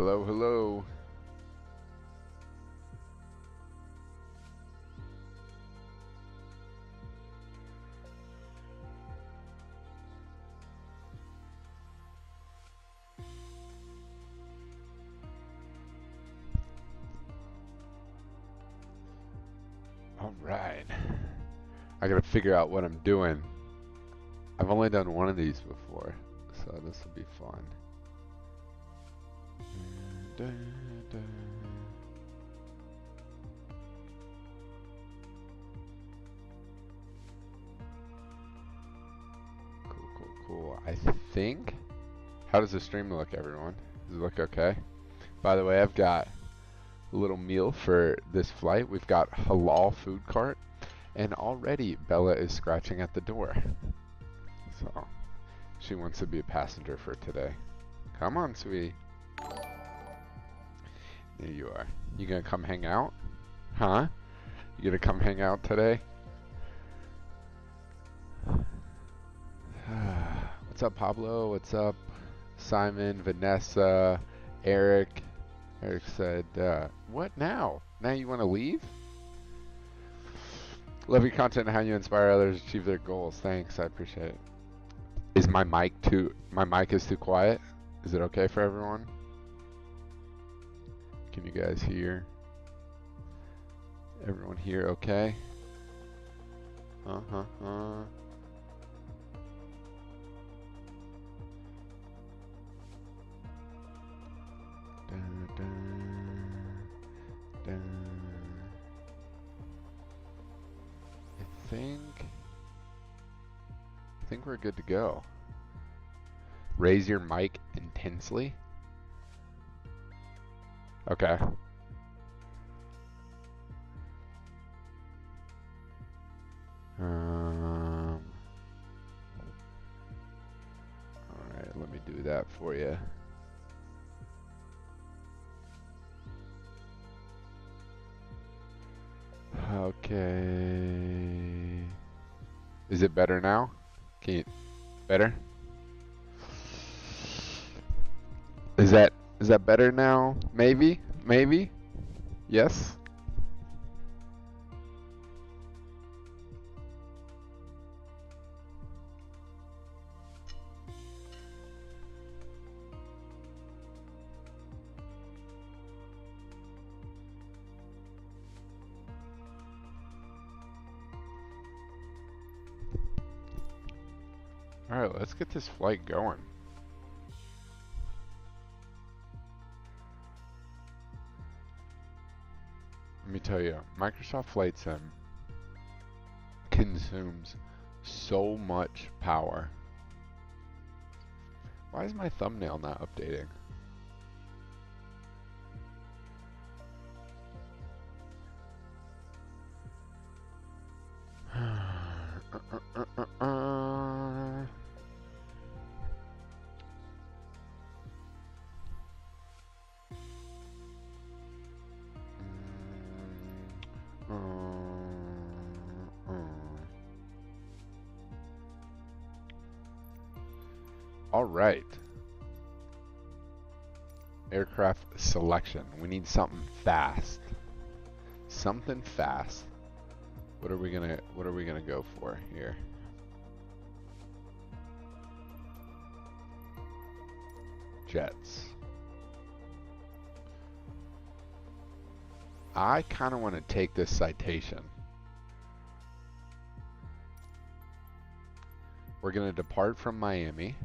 Hello, hello. All right. I gotta figure out what I'm doing. I've only done one of these before, so this will be fun. Cool, cool, cool. I think. How does the stream look, everyone? Does it look okay? By the way, I've got a little meal for this flight. We've got halal food cart, and already Bella is scratching at the door. So she wants to be a passenger for today. Come on, sweetie. There you are. You gonna come hang out? Huh? You gonna come hang out today? What's up, Pablo? What's up, Simon, Vanessa, Eric? Eric said, what now? Now you want to leave? Love your content and how you inspire others to achieve their goals. Thanks, I appreciate it. Is my mic is too quiet? Is it okay for everyone? Can you guys hear? Everyone hear okay? Dun, dun, dun. I think we're good to go. Raise your mic intensely. Okay. All right, let me do that for you. Okay. Is it better now? Can you better? Is that better now? Maybe? Maybe? Yes? Alright, let's get this flight going. Let me tell you, Microsoft Flight Sim consumes so much power. Why is my thumbnail not updating? All right. Aircraft selection. We need something fast. Something fast. What are we gonna go for here? Jets. I kind of want to take this citation. We're gonna depart from Miami.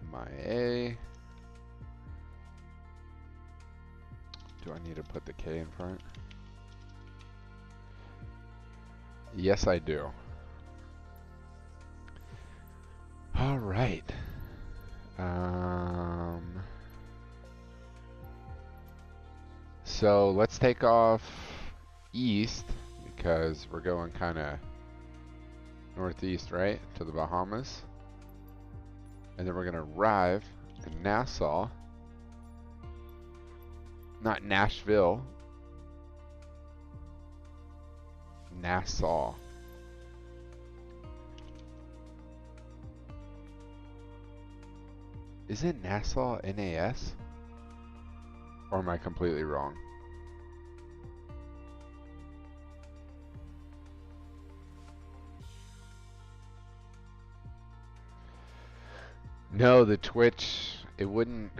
MIA. Do I need to put the K in front? Yes, I do. All right. So let's take off east because we're going kind of northeast, right, to the Bahamas. And then we're gonna arrive in Nassau, not Nashville, Nassau. Isn't Nassau NAS? Or am I completely wrong? No, the Twitch, it wouldn't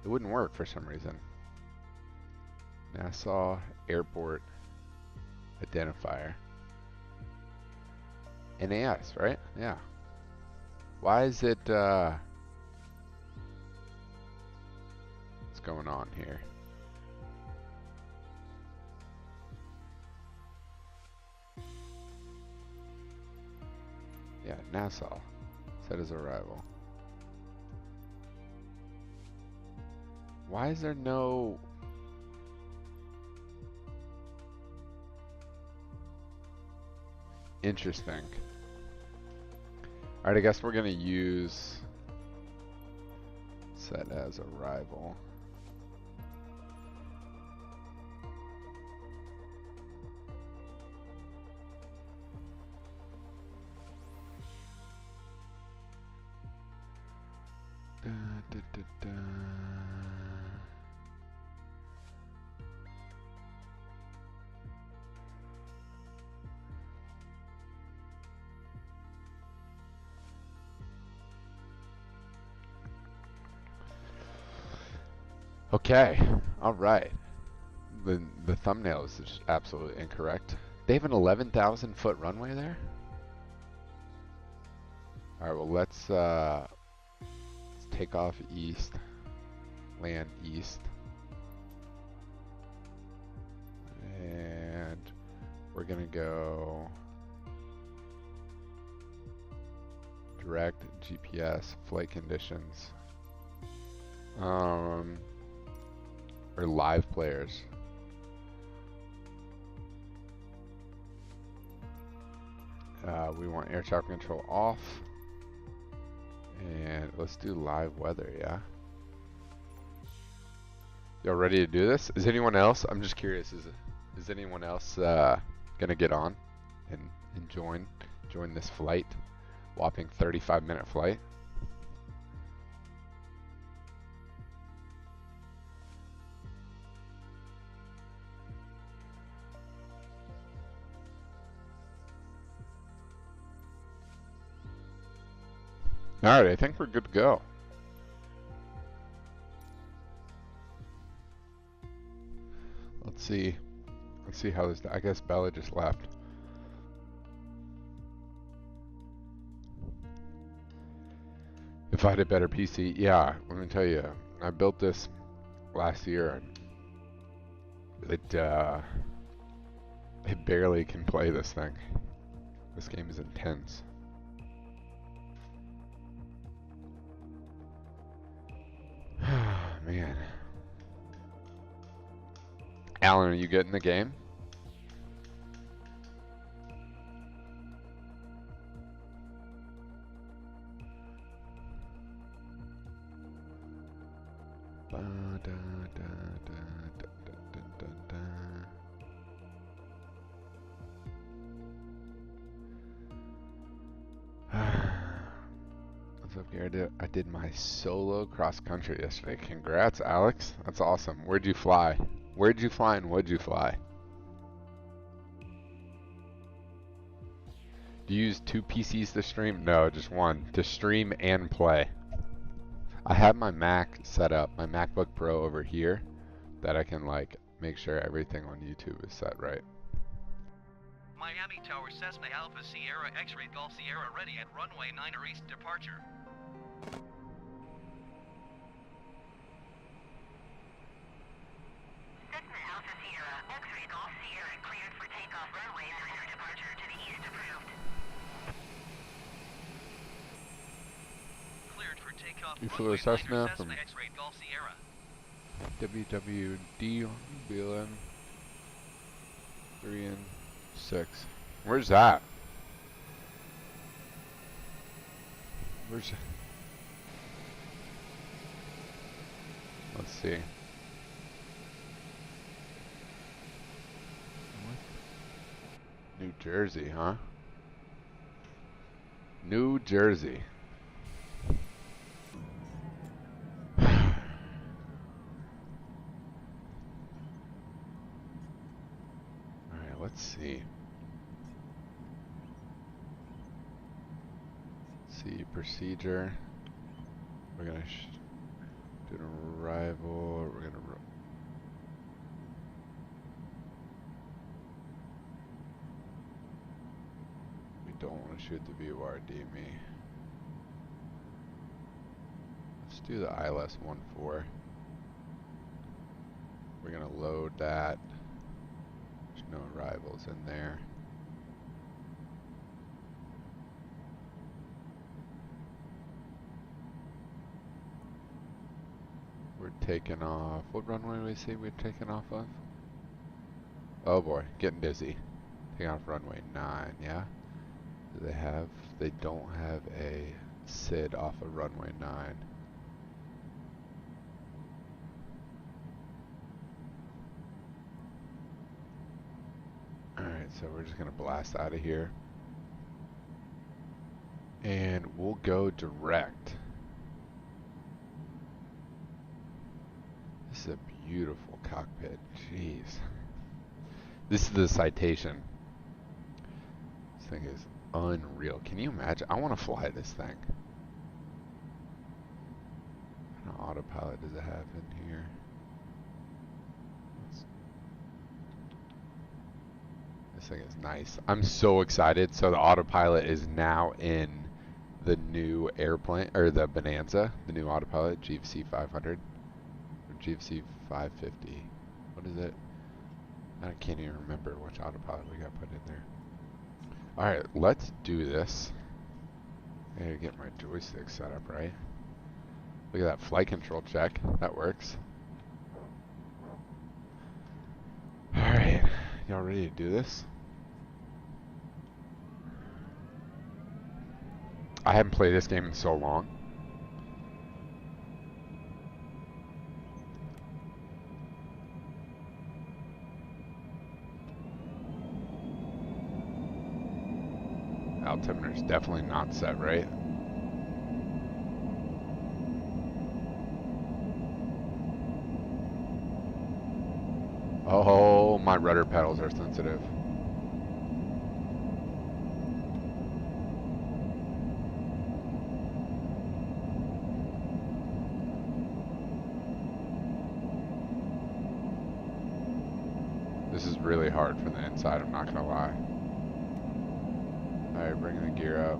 work for some reason. Nassau Airport Identifier. NAS, right? Yeah. Why is it, what's going on here? Yeah, Nassau. Set as arrival. Why is there no... Interesting. Alright, I guess we're gonna use set as arrival. Da, da, da, da. Okay, all right. The thumbnail is just absolutely incorrect. They have an 11,000 foot runway there? All right, well let's take off east, land east. And we're gonna go direct GPS flight conditions. Or live players. We want air traffic control off. And let's do live weather, yeah? Y'all ready to do this? Is anyone else? I'm just curious, is anyone else gonna get on and join this flight? Whopping 35-minute flight. Alright, I think we're good to go. Let's see how this, I guess Bella just left. If I had a better PC, yeah, let me tell you, I built this last year and it barely can play this thing. This game is intense. Man. Alan, are you getting the game? What's up, Garrett? I did my solo cross country yesterday. Congrats, Alex. That's awesome. Where'd you fly? Where'd you fly and what'd you fly? Do you use 2 PCs to stream? No, just one. To stream and play. I have my Mac set up, my MacBook Pro over here, that I can like make sure everything on YouTube is set right. Miami Tower Cessna Alpha Sierra X-Ray Golf Sierra ready at runway 9 east departure. Cessna Alpha Sierra X-Ray Golf Sierra cleared for takeoff runway 9 departure to the east approved. Cleared for takeoff You flew a runway 9 Cessna from X-Ray Golf Sierra. WWD BLM 3 and 6. Where's that? Where's... Let's see. New Jersey, huh? New Jersey. Alright, let's see. See procedure. We're gonna do an arrival. We're gonna. We don't want to shoot the VORD me. Let's do the ILS 14. We're gonna load that. There's no arrivals in there. We're taking off. What runway do we say we're taking off of? Oh boy, getting dizzy. Taking off runway 9, yeah? Do they have? They don't have a SID off of runway 9. Alright, so we're just gonna blast out of here. And we'll go direct. This is a beautiful cockpit. Jeez. This is the Citation. This thing is unreal. Can you imagine? I want to fly this thing. What kind of autopilot does it have in here? This thing is nice. I'm so excited. So the autopilot is now in the new airplane, or the Bonanza, the new autopilot, GFC 500. GFC 550. What is it? I can't even remember which autopilot we got put in there. Alright, let's do this. I gotta get my joystick set up right. Look at that flight control check. That works. Alright, y'all ready to do this? I haven't played this game in so long. Altimeter's definitely not set right. Oh, my rudder pedals are sensitive. This is really hard from the inside, I'm not gonna lie. Alright, bring the gear up.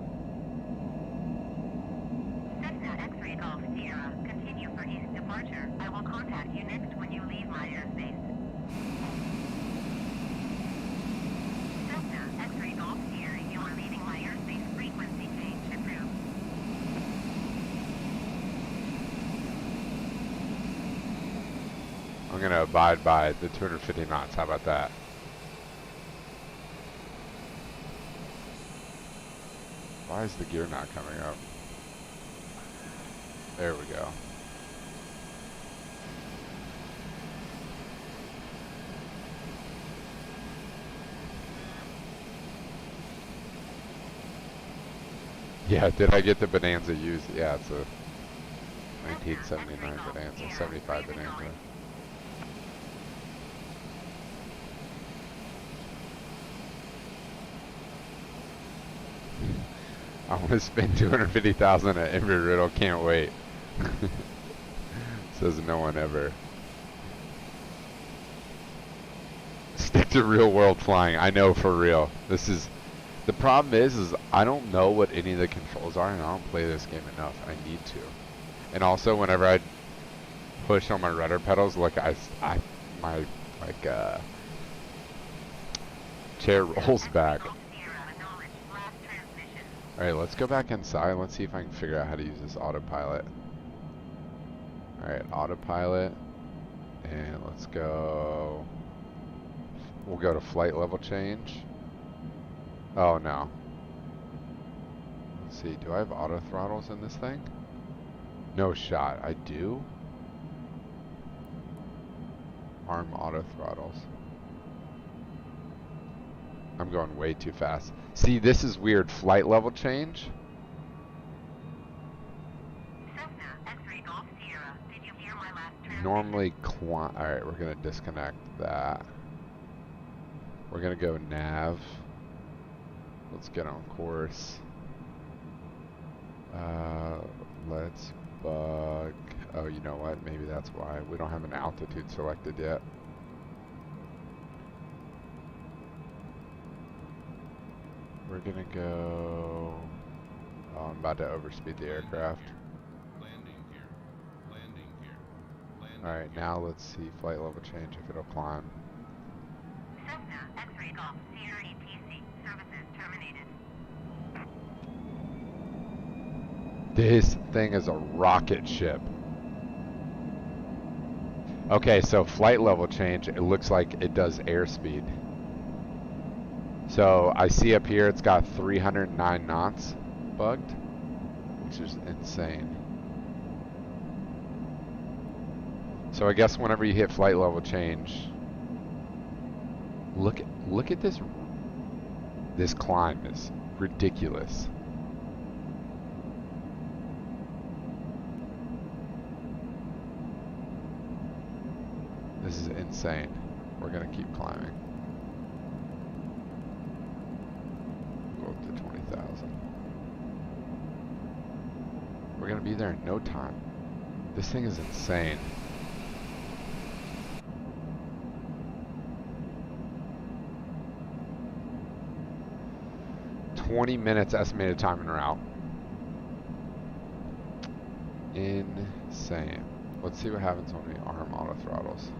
Cessna X-ray Golf Sierra, continue for east departure. I will contact you next when you leave my airspace. Cessna X-ray Golf Sierra, you are leaving my airspace. Frequency change approved. I'm gonna abide by the 250 knots, how about that? Why is the gear not coming up? There we go. Yeah, did I get the Bonanza used? Yeah, it's a 1979 Bonanza, 75 Bonanza. I want to spend 250,000 at Embry-Riddle. Can't wait. Says no one ever. Stick to real world flying. I know, for real. This is the problem. Is I don't know what any of the controls are, and I don't play this game enough. I need to. And also, whenever I push on my rudder pedals, like my chair rolls back. Alright, let's go back inside. Let's see if I can figure out how to use this autopilot. Alright, autopilot. And let's go. We'll go to flight level change. Oh no. Let's see, do I have auto throttles in this thing? No shot. I do? Arm auto throttles. I'm going way too fast. See, this is weird. Flight level change. normally climb. Alright, we're gonna disconnect that. We're gonna go nav. Let's get on course. Let's bug. Oh, you know what? Maybe that's why. We don't have an altitude selected yet. We're gonna go. Oh, I'm about to overspeed the aircraft. Landing here. Landing here. Landing Alright, here. now let's see flight level change if it'll climb. Cessna, X-ray Golf, Sierra ATC, services terminated. This thing is a rocket ship. Okay, so flight level change, it looks like it does airspeed. So I see up here it's got 309 knots bugged, which is insane. So I guess whenever you hit flight level change, look at this climb is ridiculous. This is insane. We're gonna keep climbing. Go up to 20,000. We're gonna be there in no time. This thing is insane. "20 minutes estimated time en route." Insane. Let's see what happens when we arm auto throttles.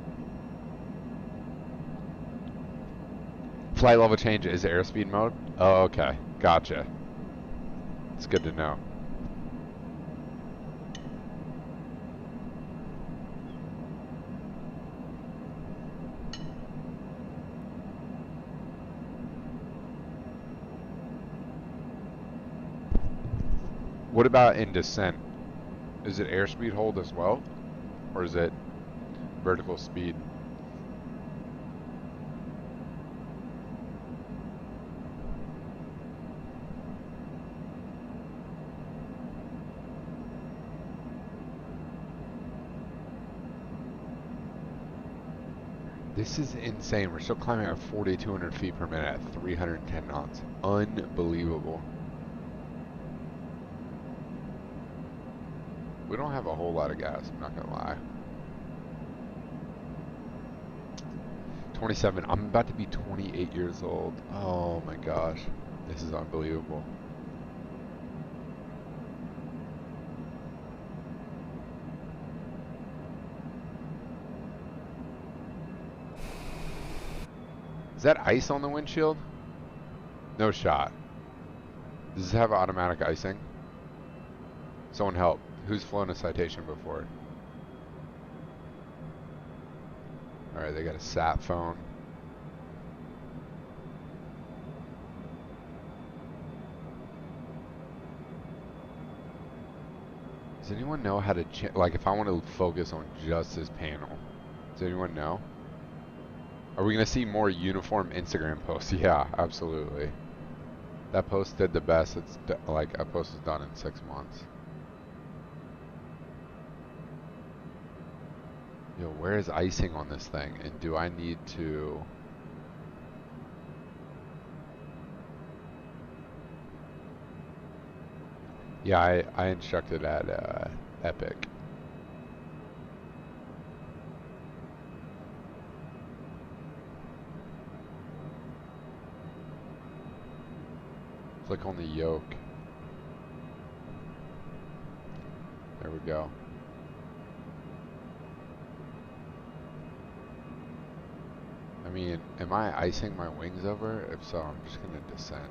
Flight level change is airspeed mode? Oh, okay. Gotcha. It's good to know. What about in descent? Is it airspeed hold as well? Or is it vertical speed? This is insane. We're still climbing at 4,200 feet per minute at 310 knots. Unbelievable. We don't have a whole lot of gas, I'm not gonna lie. 27. I'm about to be 28 years old. Oh my gosh. This is unbelievable. Is that ice on the windshield? No shot. Does this have automatic icing? Someone help. Who's flown a Citation before? Alright, they got a sat phone. Does anyone know how to like if I want to focus on just this panel? Does anyone know? Are we gonna see more uniform Instagram posts? Yeah, absolutely. That post did the best. It's like a post was done in 6 months. Yo, where is icing on this thing? And do I need to... Yeah, I instructed at Epic. Click on the yoke. There we go. I mean, am I icing my wings over? If so, I'm just gonna descend.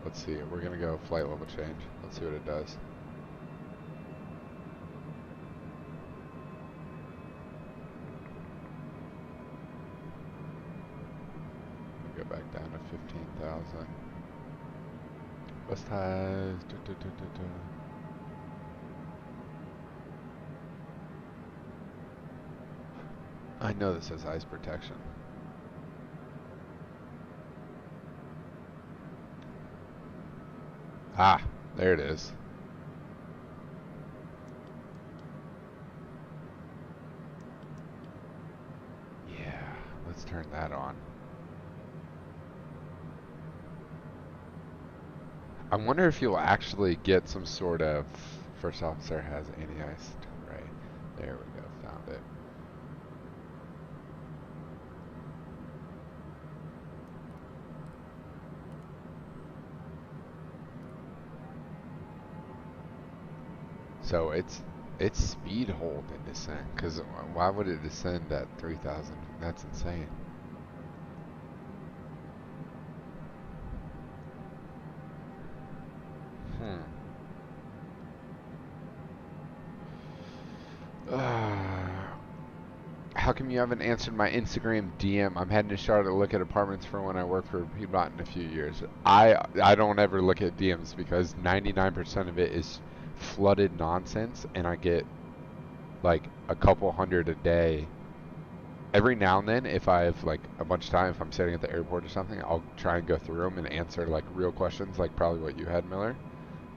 Let's see, we're gonna go flight level change. Let's see what it does. Go back down to 15,000. Bust highs. I know this has ice protection. Ah, there it is. Let's turn that on. I wonder if you'll actually get some sort of first officer has anti-ice spray. There we go, found it. So it's speed hold in descent, because why would it descend at 3,000? That's insane. How come you haven't answered my Instagram DM? I'm heading to Charlotte to look at apartments for when I work for Piedmont in a few years. I don't ever look at DMs because 99% of it is flooded nonsense, and I get like a couple hundred a day. Every now and then, if I have like a bunch of time, if I'm sitting at the airport or something, I'll try and go through them and answer like real questions, like probably what you had, Miller.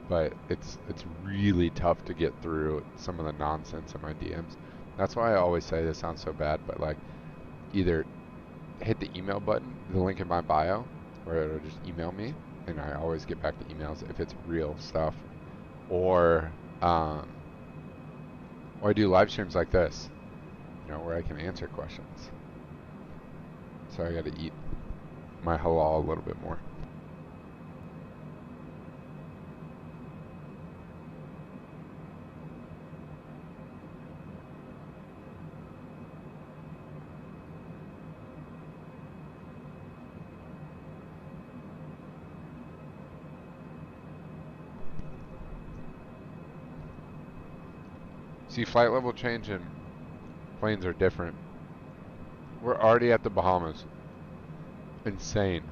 But it's really tough to get through some of the nonsense in my DMs. That's why I always say, this sounds so bad, but like either hit the email button, the link in my bio, or it'll just email me, and I always get back to emails if it's real stuff, or I do live streams like this, you know, where I can answer questions. So I got to eat my halal a little bit more. See, flight level change and planes are different. We're already at the Bahamas. Insane.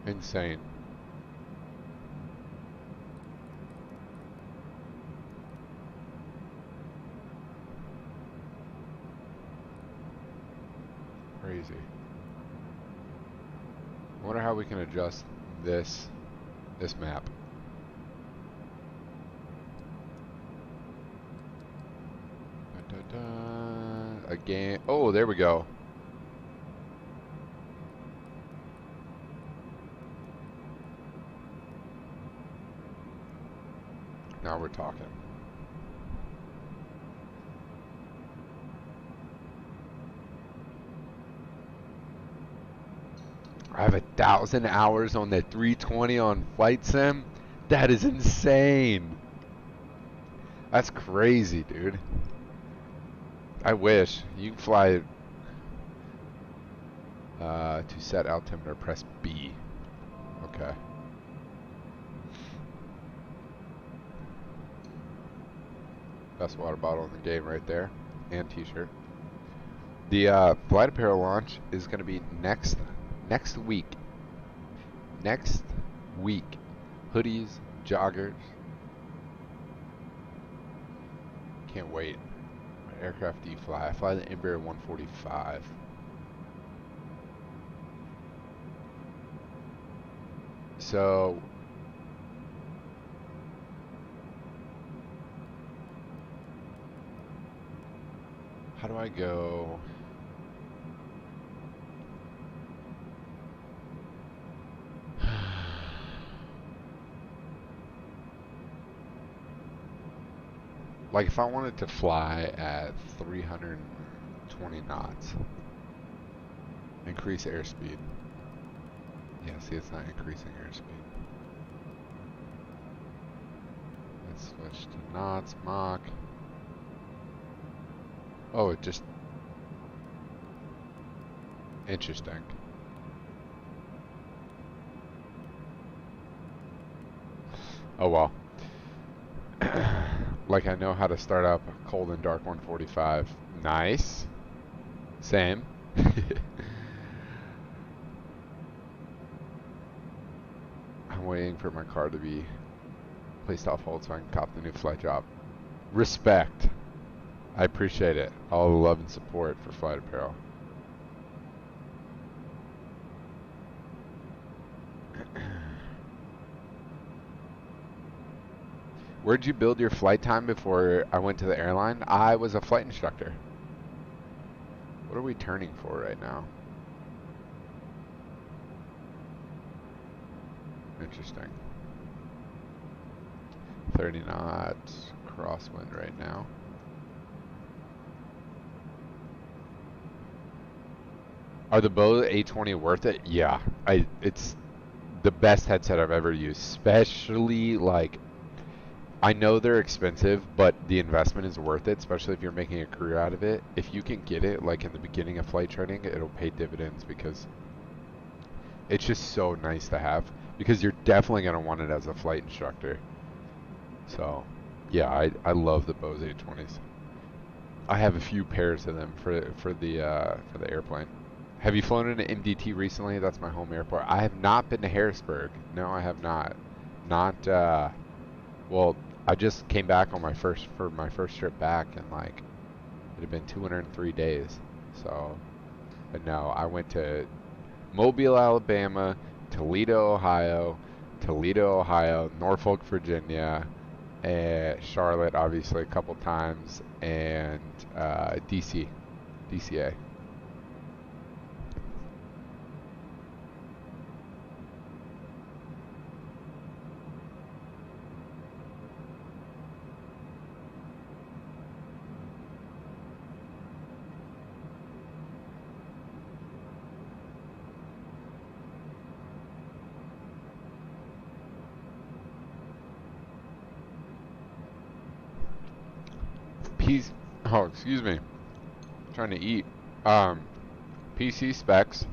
Insane. Crazy. I wonder how we can adjust this map. Again. Oh, there we go. Now we're talking. I have 1,000 hours on the 320 on Flight Sim. That is insane. That's crazy, dude. I wish. You can fly to set altimeter, press B. Okay. Best water bottle in the game right there. And t-shirt. The flight apparel launch is going to be next week. Next week. Hoodies, joggers. Can't wait. What aircraft do you fly? I fly the Embraer 145. So how do I go? Like if I wanted to fly at 320 knots, increase airspeed. Yeah, see, it's not increasing airspeed. Let's switch to knots, Mach. Oh, it just... Interesting. Oh well. Like I know how to start up cold and dark 145. Nice. Same. I'm waiting for my car to be placed off hold so I can cop the new flight job. Respect. I appreciate it. All the love and support for Flight Apparel. Where'd you build your flight time before I went to the airline? I was a flight instructor. What are we turning for right now? Interesting. 30 knots, crosswind right now. Are the Bose A20 worth it? Yeah, it's the best headset I've ever used. Especially like, I know they're expensive, but the investment is worth it. Especially if you're making a career out of it. If you can get it like in the beginning of flight training, it'll pay dividends because it's just so nice to have. Because you're definitely gonna want it as a flight instructor. So, yeah, I love the Bose A20s. I have a few pairs of them for the airplane. Have you flown into MDT recently? That's my home airport. I have not been to Harrisburg. No, I have not. Not well, I just came back on my first trip back, and like it had been 203 days. So, but no, I went to Mobile, Alabama, Toledo, Ohio, Norfolk, Virginia, and Charlotte, obviously a couple times, and DCA. Oh, excuse me. I'm trying to eat. PC specs.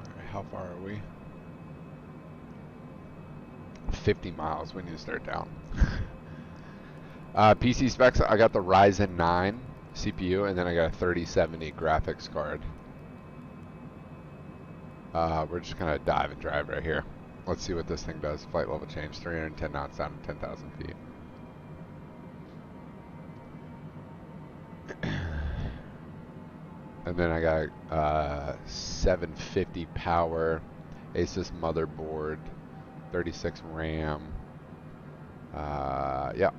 Sorry, how far are we? 50 miles. We need to start down. PC specs. I got the Ryzen 9 CPU, and then I got a 3070 graphics card. We're just gonna dive and drive right here. Let's see what this thing does. Flight level change, 310 knots down to 10,000 feet. And then I got 750 power, Asus motherboard, 36 RAM. Yeah.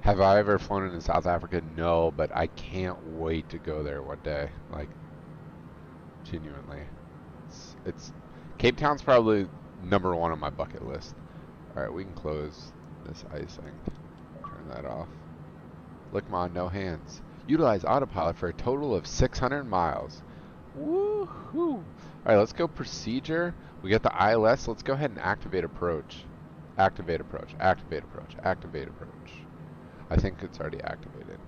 Have I ever flown into South Africa? No, but I can't wait to go there one day. Like, genuinely. It's Cape Town's probably #1 on my bucket list. Alright, we can close this icing. Turn that off. Look, on, no hands. Utilize autopilot for a total of 600 miles. Woohoo! Alright, let's go procedure. We got the ILS. Let's go ahead and activate approach. Activate approach. Activate approach. Activate approach. I think it's already activated.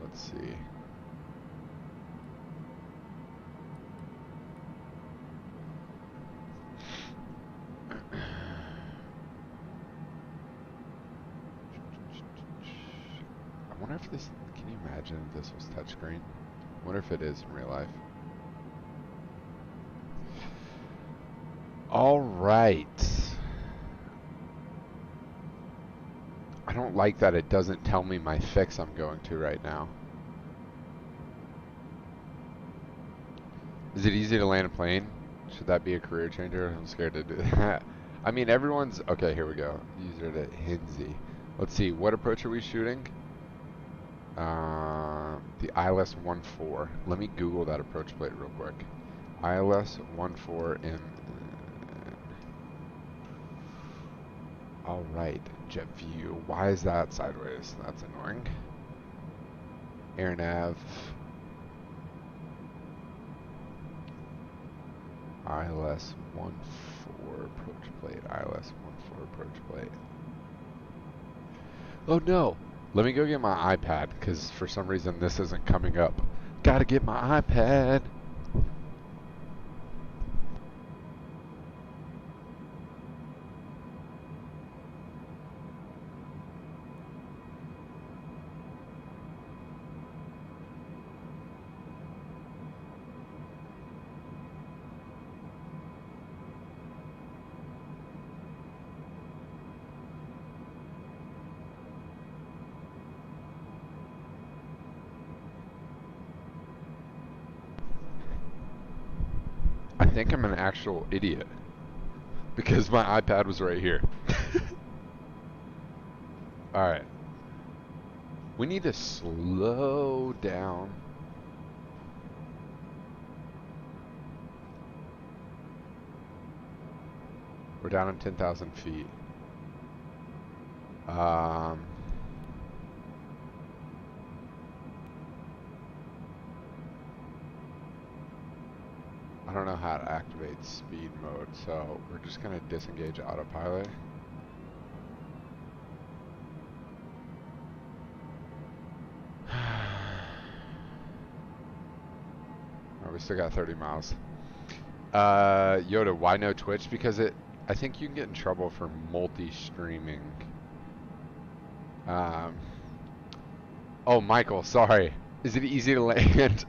Let's see. I wonder if this, can you imagine if this was touchscreen? I wonder if it is in real life. All right. I don't like that it doesn't tell me my fix I'm going to right now. Is it easy to land a plane? Should that be a career changer? I'm scared to do that. I mean, everyone's... Okay, here we go. User to Hinsey. Let's see. What approach are we shooting? The ILS 14. Let me Google that approach plate real quick. ILS 14 in... Alright, jet view. Why is that sideways? That's annoying. Air nav. ILS 14 approach plate. ILS 14 approach plate. Oh no! Let me go get my iPad, because for some reason this isn't coming up. Gotta get my iPad! think I'm an actual idiot because my iPad was right here. Alright. We need to slow down. We're down on 10,000 feet. I don't know how to activate speed mode, so we're just going to disengage autopilot. Oh, we still got 30 miles. Yoda, why no Twitch? Because I think you can get in trouble for multi-streaming. Oh, Michael, sorry. Is it easy to land?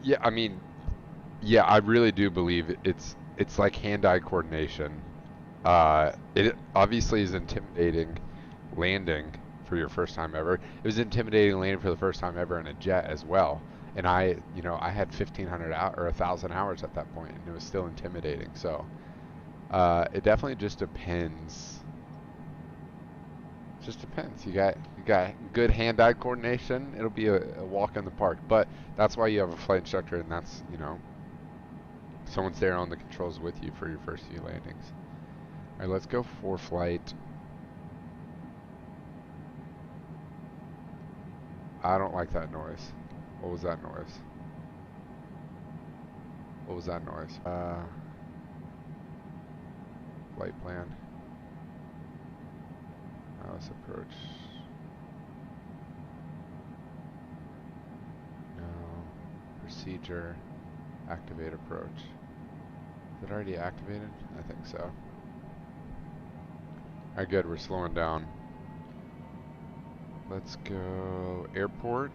Yeah, I mean, yeah, I really do believe it's like hand-eye coordination. It obviously is intimidating landing for your first time ever. It was intimidating landing for the first time ever in a jet as well. And I had 1,500 or 1,000 hours at that point, and it was still intimidating. So it definitely just depends. It just depends. You got good hand-eye coordination, it'll be a walk in the park. But that's why you have a flight instructor, and that's someone's there on the controls with you for your first few landings. All right, let's go for flight. I don't like that noise. What was that noise? What was that noise? Flight plan. Let's approach. No. Procedure. Activate approach. Is it already activated? I think so. Alright, good. We're slowing down. Let's go airport.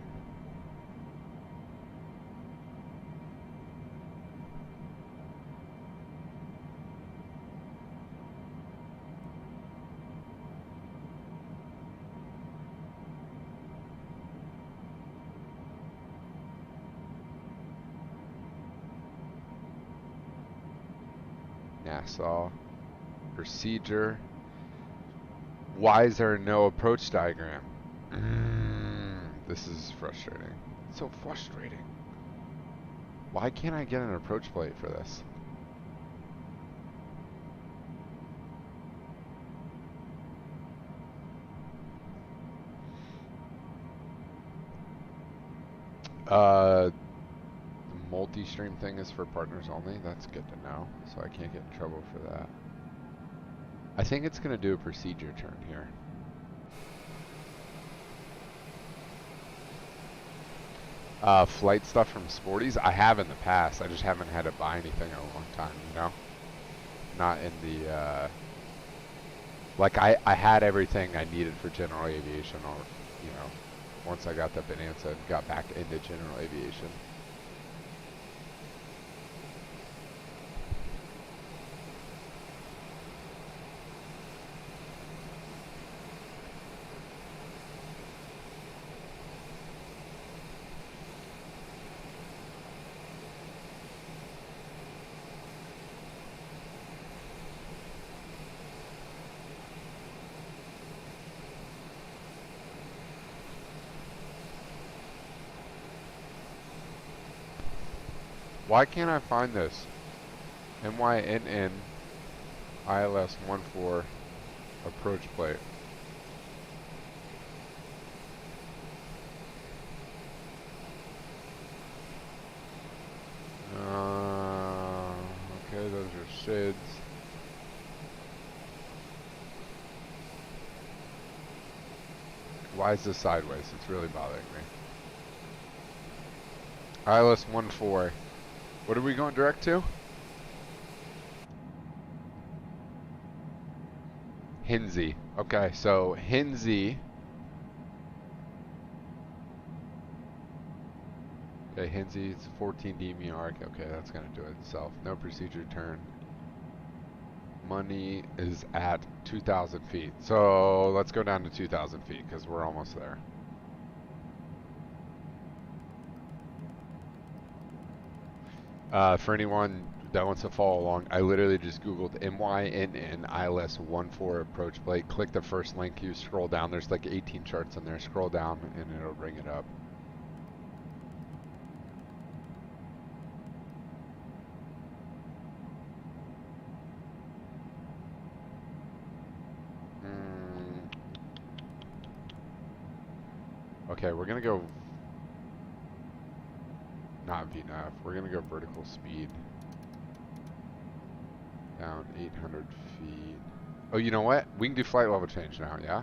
Nassau. Procedure. Why is there no approach diagram? This is frustrating. It's so frustrating. Why can't I get an approach plate for this? The multi-stream thing is for partners only. That's good to know. So I can't get in trouble for that. I think it's going to do a procedure turn here. Flight stuff from Sporties, I have in the past. I just haven't had to buy anything in a long time, you know? Not in the, like I had everything I needed for general aviation, or, once I got the Bonanza and got back into general aviation. Why can't I find this? MIA-NAS ILS 14 approach plate. Okay, those are SIDS. Why is this sideways? It's really bothering me. ILS 14. What are we going direct to? Hinsey. Okay, so Hinsey. Okay, Hinsey, it's 14 DME arc. Okay, that's going to do it itself. No procedure turn. Money is at 2,000 feet. So let's go down to 2,000 feet because we're almost there. For anyone that wants to follow along, I literally just Googled MYNN ILS 14 approach plate. Click the first link. You scroll down. There's like 18 charts in there. Scroll down and it'll bring it up. Okay, we're gonna go not VNAV. We're gonna go vertical speed down 800 feet. Oh, you know what? We can do flight level change now, yeah?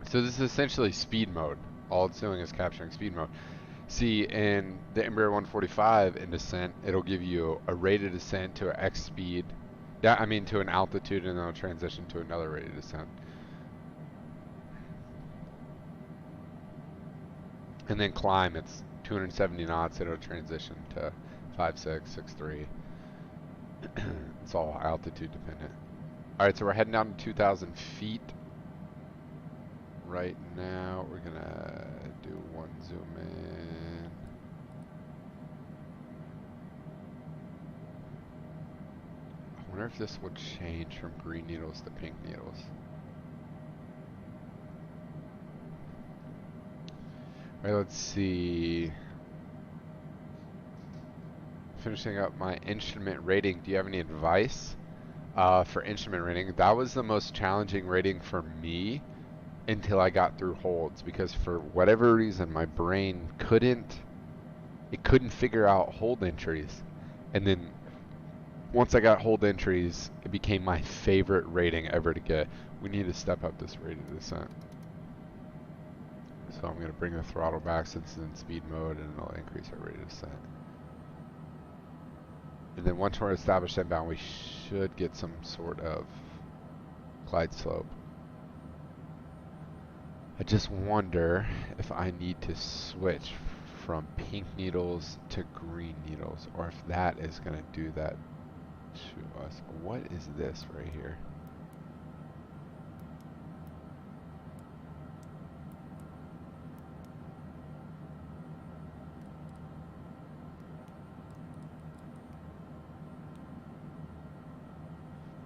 So this is essentially speed mode. All it's doing is capturing speed mode. See, in the Embraer 145 in descent, it'll give you a rate of descent to an X speed. Yeah, I mean to an altitude, and then it'll transition to another rate of descent. And then climb, it's 270 knots, it'll transition to 5.6, 6.3. It's all altitude dependent. Alright, so we're heading down to 2,000 feet. Right now, we're gonna do one zoom in. I wonder if this will change from green needles to pink needles. Alright, let's see. Finishing up my instrument rating. Do you have any advice for instrument rating? That was the most challenging rating for me until I got through holds, because for whatever reason my brain couldn't figure out hold entries. And then once I got hold entries, it became my favorite rating ever to get. We need to step up this rate of descent. So I'm going to bring the throttle back since it's in speed mode, and it'll increase our rate of descent. And then once we're established inbound, we should get some sort of glide slope. I just wonder if I need to switch from pink needles to green needles, or if that is going to do that to us. What is this right here?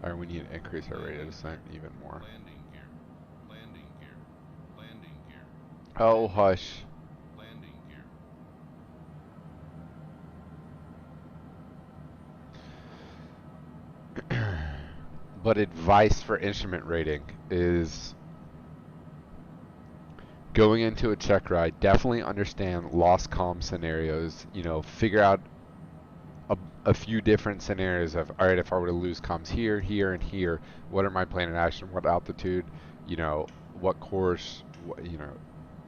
Alright, we need to increase our rate of descent even more. Landing gear. Landing gear. Landing gear. Oh, hush. Landing gear. But advice for instrument rating is going into a check ride, definitely understand lost comm scenarios, you know, figure out a few different scenarios of, all right, if I were to lose comms here, here, and here, what are my plan of action, what altitude, you know, what course, what, you know,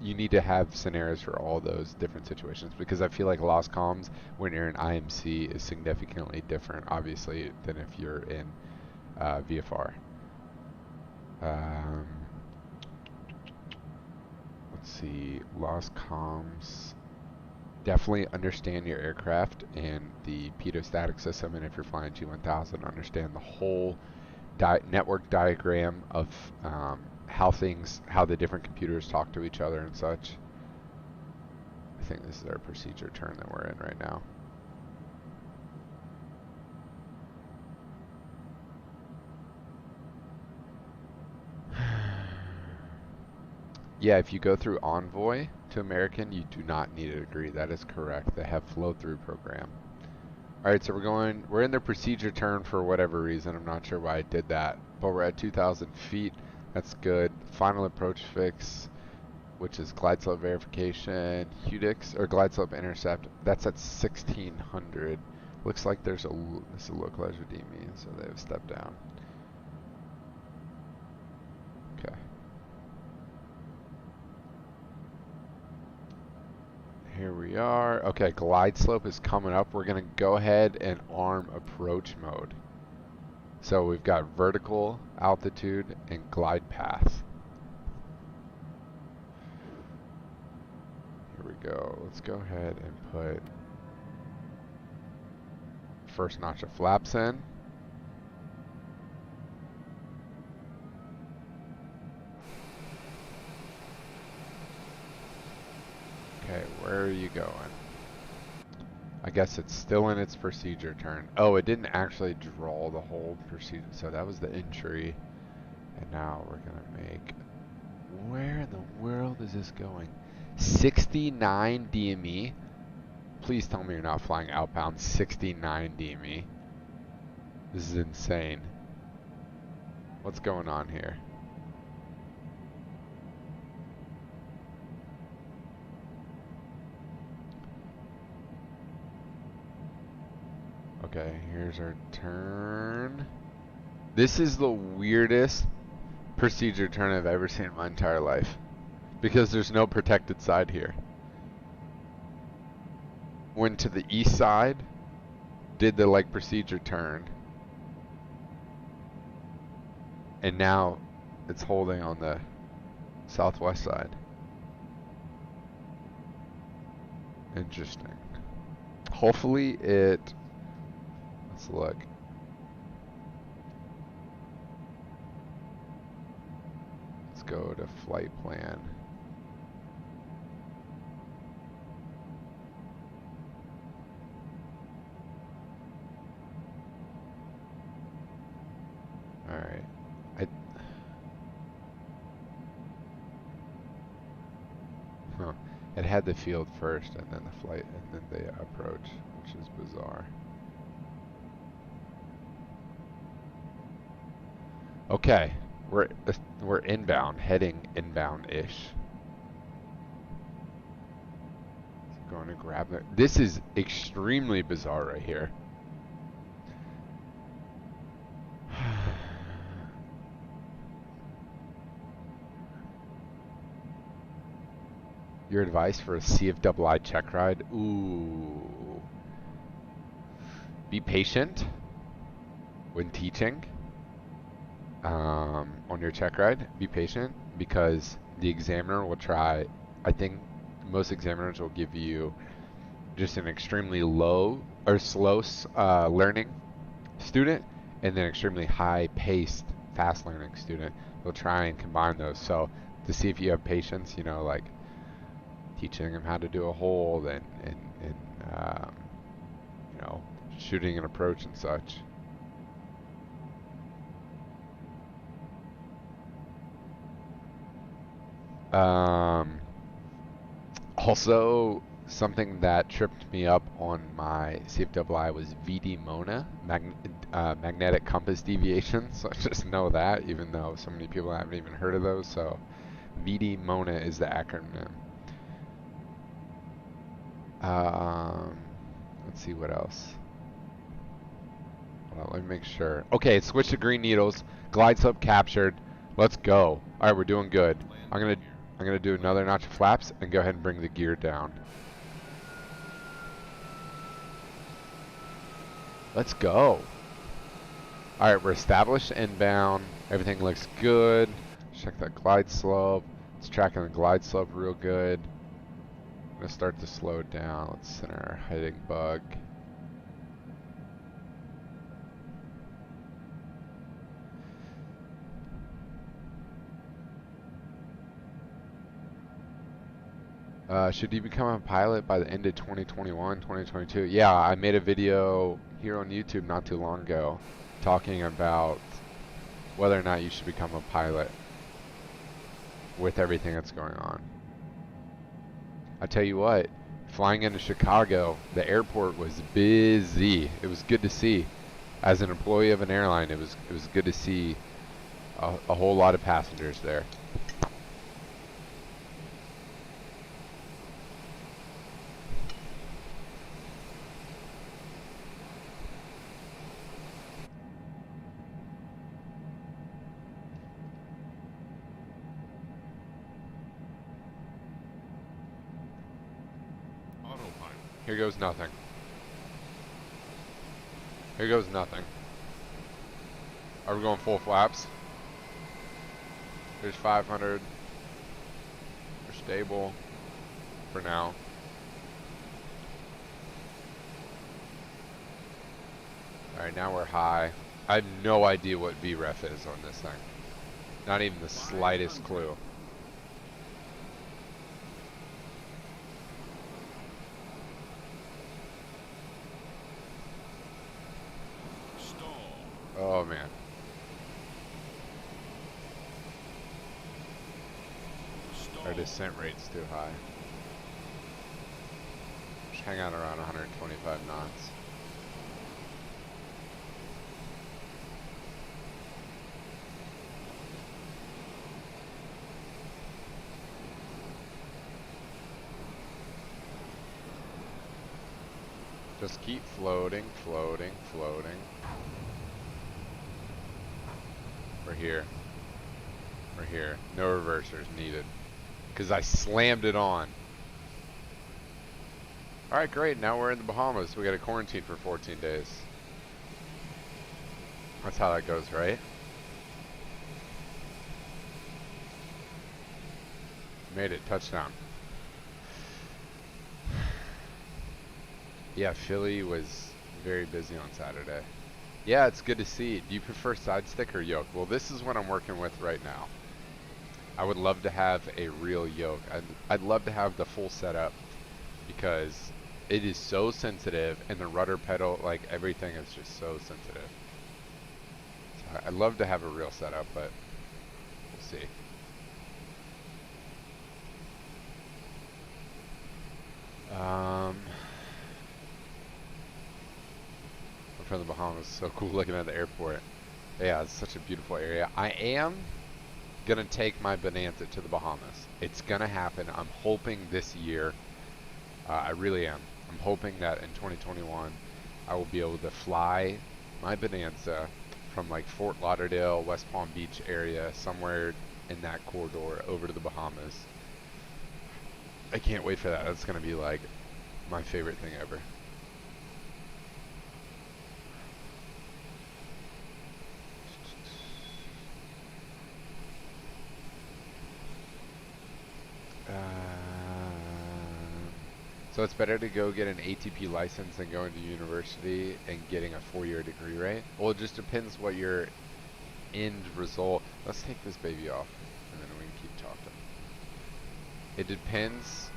you need to have scenarios for all those different situations, because I feel like lost comms when you're in IMC is significantly different, obviously, than if you're in VFR. Let's see, lost comms. Definitely understand your aircraft and the pedostatic system, and if you're flying G1000, understand the whole network diagram of how the different computers talk to each other and such. I think this is our procedure turn that we're in right now. Yeah, if you go through Envoy to American, you do not need a degree. That is correct. They have flow-through program. Alright, so we're in the procedure turn for whatever reason. I'm not sure why I did that. But we're at 2,000 feet. That's good. Final approach fix, which is glide slope verification, HUDIX, or glide slope intercept. That's at 1,600. Looks like this is a localizer DME, so they've stepped down. Okay. Here we are. Okay, glide slope is coming up. We're going to go ahead and arm approach mode. So we've got vertical, altitude, and glide path. Here we go. Let's go ahead and put first notch of flaps in. Okay, we're Where are you going? I guess it's still in its procedure turn. Oh, it didn't actually draw the whole procedure. So that was the entry. And now we're gonna make... Where in the world is this going? 69 DME? Please tell me you're not flying outbound 69 DME. This is insane. What's going on here? Okay, here's our turn. This is the weirdest procedure turn I've ever seen in my entire life. Because there's no protected side here. Went to the east side, did the like procedure turn, and now it's holding on the southwest side. Interesting. Hopefully it... Let's look. Let's go to flight plan. Alright. It had the field first and then the flight and then the approach, which is bizarre. Okay, we're inbound, heading inbound-ish. Going to grab it. This is extremely bizarre right here. Your advice for a Cfwi check ride? Ooh. Be patient when teaching on your check ride. Be patient because the examiner will try. I think most examiners will give you just an extremely low or slow learning student and then extremely high-paced, fast-learning student. They'll try and combine those. So to see if you have patience, you know, like teaching them how to do a hold and you know, shooting an approach and such. Also, something that tripped me up on my Cfwi was VD-MONA, magnetic compass deviation. So I just know that, even though so many people haven't even heard of those. So VD-MONA is the acronym. Let's see what else. Hold on, let me make sure. Okay, switch to green needles. Glide slope captured. Let's go. All right, we're doing good. I'm gonna do another notch of flaps and go ahead and bring the gear down. Let's go. All right, we're established inbound. Everything looks good. Check that glide slope. It's tracking the glide slope real good. I'm gonna start to slow it down. Let's center our heading bug. Should you become a pilot by the end of 2021, 2022? Yeah, I made a video here on YouTube not too long ago talking about whether or not you should become a pilot with everything that's going on. I tell you what, flying into Chicago, the airport was busy. It was good to see. As an employee of an airline, it was good to see a whole lot of passengers there. Here goes nothing. Here goes nothing. Are we going full flaps? Here's 500. We're stable for now. Alright, now we're high. I have no idea what VREF is on this thing. Not even the slightest clue. man. Our descent rate's too high. Just hang out around 125 knots. Just keep floating, floating, floating. We're here. We're here. No reversers needed. Because I slammed it on. Alright, great. Now we're in the Bahamas. We got to quarantine for 14 days. That's how that goes, right? Made it. Touchdown. Yeah, Philly was very busy on Saturday. Yeah, it's good to see. Do you prefer side stick or yoke? Well, this is what I'm working with right now. I would love to have a real yoke. I'd love to have the full setup because it is so sensitive, and the rudder pedal, like everything is just so sensitive. So I'd love to have a real setup, but we'll see. From the Bahamas, so cool looking at the airport. Yeah, it's such a beautiful area. I am gonna take my Bonanza to the Bahamas. It's gonna happen. I'm hoping this year. I really am. I'm hoping that in 2021 I will be able to fly my Bonanza from like Fort Lauderdale, West Palm Beach area, somewhere in that corridor over to the Bahamas. I can't wait for that. That's gonna be like my favorite thing ever. So it's better to go get an ATP license than going to university and getting a 4-year degree, right? Well, it just depends what your end result. Let's take this baby off, and then we can keep talking. It depends.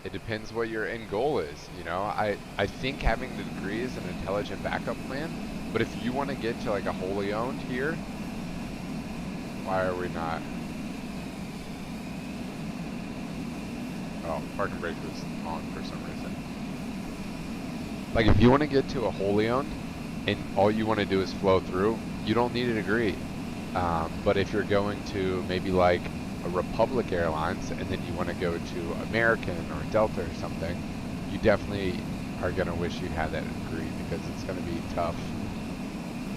It depends what your end goal is. You know, I think having the degree is an intelligent backup plan. But if you want to get to like a wholly owned here, why are we not? Oh, parking brake was on for some reason. Like if you want to get to a wholly owned and all you want to do is flow through, you don't need a degree. But if you're going to maybe like a Republic Airlines and then you want to go to American or Delta or something, you definitely are going to wish you had that degree because it's going to be tough.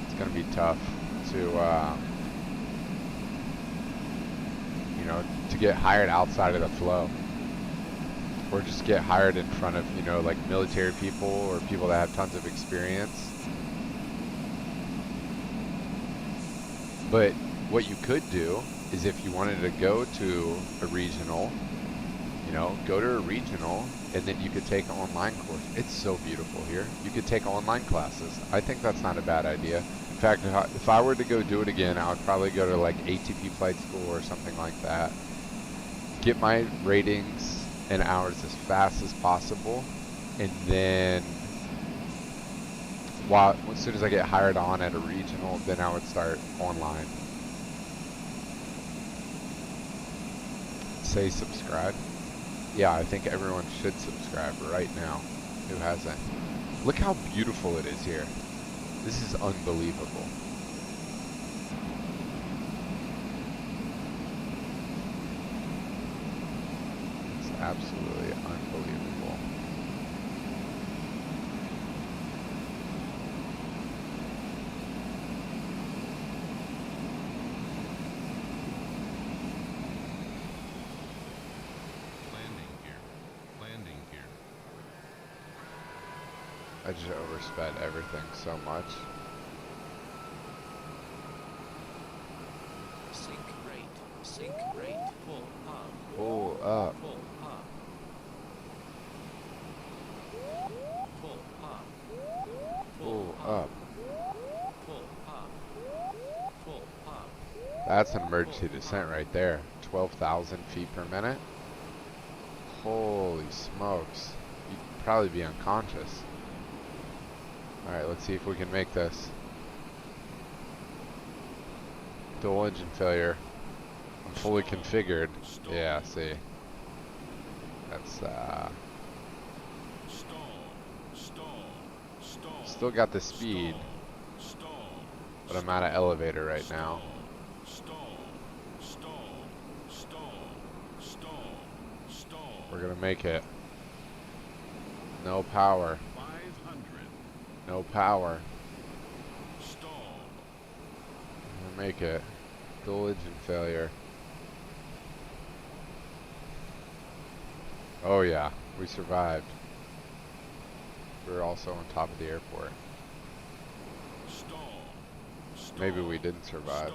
It's going to be tough to, you know, to get hired outside of the flow. Or just get hired in front of, you know, like military people or people that have tons of experience. But what you could do is if you wanted to go to a regional, you know, go to a regional and then you could take an online course. It's so beautiful here. You could take online classes. I think that's not a bad idea. In fact, if I were to go do it again, I would probably go to like ATP flight school or something like that. Get my ratings and hours as fast as possible, and then as soon as I get hired on at a regional, then I would start online. Say subscribe. Yeah, I think everyone should subscribe right now who hasn't. Look how beautiful it is here. This is unbelievable. Absolutely unbelievable. Landing gear. Landing gear. I just oversped everything so much. Sink rate, pull up. Pull up. Pull up. Pull up. Pull up. Pull up. Pull up. That's an emergency descent right there. 12,000 feet per minute. Holy smokes. You'd probably be unconscious. Alright, let's see if we can make this. Dual engine failure. I'm fully configured. Yeah, see. That's, still got the speed, but I'm at an elevator right now. We're gonna make it. No power. 500. No power. Stall. We're gonna make it. Dual engine failure. Oh yeah, we survived. We're also on top of the airport. Stall. Maybe we didn't survive.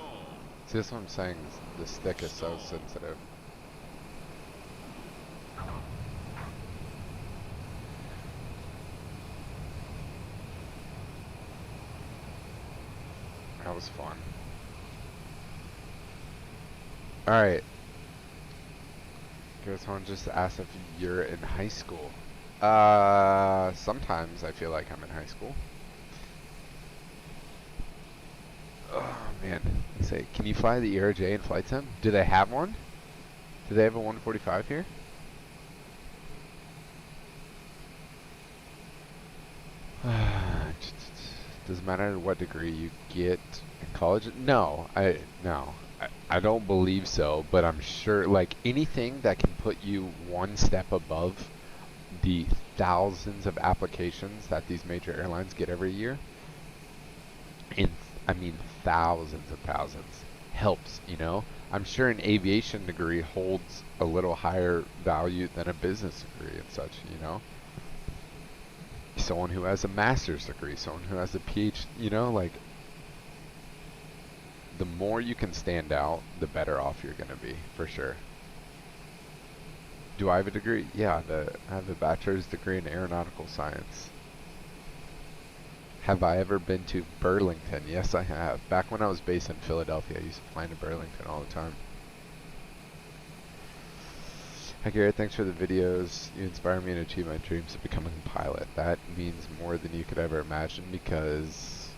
See, that's what I'm saying. The stick is so sensitive. That was fun. Alright. Goes on just to ask if you're in high school. Sometimes I feel like I'm in high school. Oh man. Let's say, can you fly the ERJ in flight sim? Do they have one? Do they have a 145 here? Does it matter what degree you get in college? No, I don't believe so, but I'm sure, like, anything that can put you one step above the thousands of applications that these major airlines get every year, I mean thousands of thousands, helps, you know? I'm sure an aviation degree holds a little higher value than a business degree and such, you know? Someone who has a master's degree, someone who has a PhD, you know, like, the more you can stand out, the better off you're going to be, for sure. Do I have a degree? Yeah, I have a bachelor's degree in aeronautical science. Have I ever been to Burlington? Yes, I have. Back when I was based in Philadelphia, I used to fly to Burlington all the time. Hi Garrett, thanks for the videos. You inspire me to achieve my dreams of becoming a pilot. That means more than you could ever imagine, because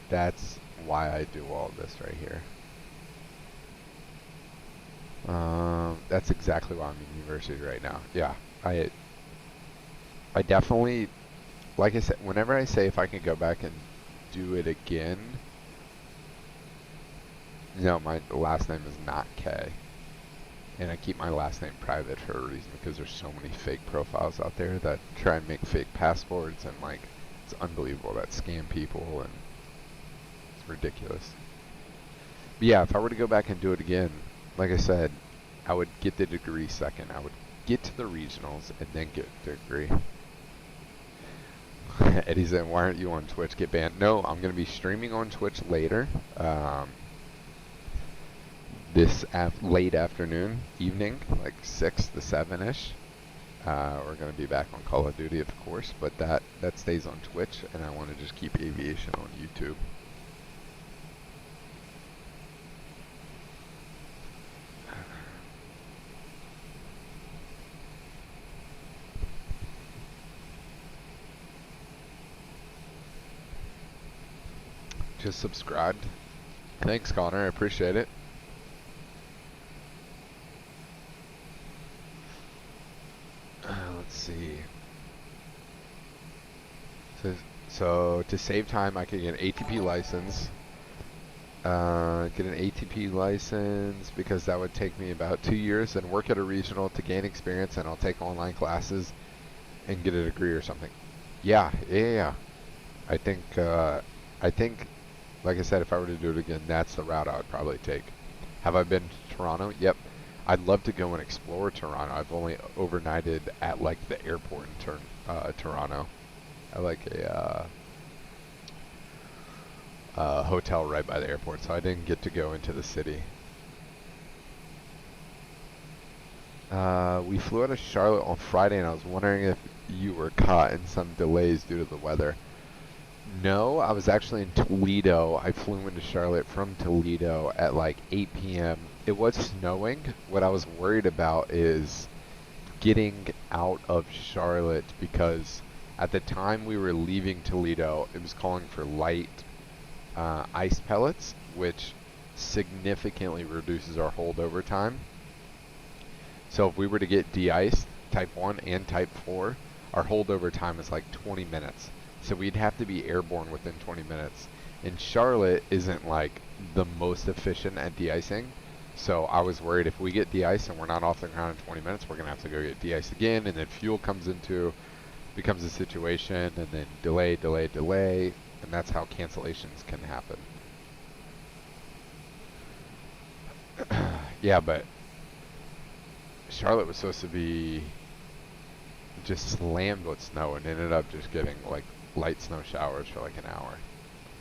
that's why I do all this right here. That's exactly why I'm in university right now. Yeah, I definitely, like I said, whenever I say if I can go back and do it again, no, my last name is not K. And I keep my last name private for a reason, because there's so many fake profiles out there that try and make fake passports, and like, it's unbelievable, that scam people, and it's ridiculous. But yeah, if I were to go back and do it again, like I said, I would get the degree second. I would get to the regionals and then get the degree. Eddie said, why aren't you on Twitch? Get banned. No, I'm going to be streaming on Twitch later. This late afternoon, evening, like 6 to 7-ish. We're going to be back on Call of Duty, of course, but that stays on Twitch, and I want to just keep aviation on YouTube. Just subscribed. Thanks, Connor. I appreciate it. Let's see. So to save time, I can get an ATP license. Get an ATP license because that would take me about 2 years, and work at a regional to gain experience, and I'll take online classes and get a degree or something. Yeah. I think, like I said, if I were to do it again, that's the route I would probably take. Have I been to Toronto? Yep. I'd love to go and explore Toronto. I've only overnighted at like the airport in Toronto. I like a hotel right by the airport, so I didn't get to go into the city. We flew out of Charlotte on Friday, and I was wondering if you were caught in some delays due to the weather. No, I was actually in Toledo. I flew into Charlotte from Toledo at like 8 p.m. It was snowing. What I was worried about is getting out of Charlotte, because At the time we were leaving Toledo, it was calling for light ice pellets, which significantly reduces our holdover time. So if we were to get de-iced, type 1 and type 4, our holdover time is like 20 minutes. So we'd have to be airborne within 20 minutes. And Charlotte isn't like the most efficient at de-icing. So I was worried if we get de-iced and we're not off the ground in 20 minutes, we're going to have to go get de-iced again. And then fuel becomes a situation, and then delay. And that's how cancellations can happen. Yeah, but Charlotte was supposed to be just slammed with snow and ended up just getting like light snow showers for like an hour.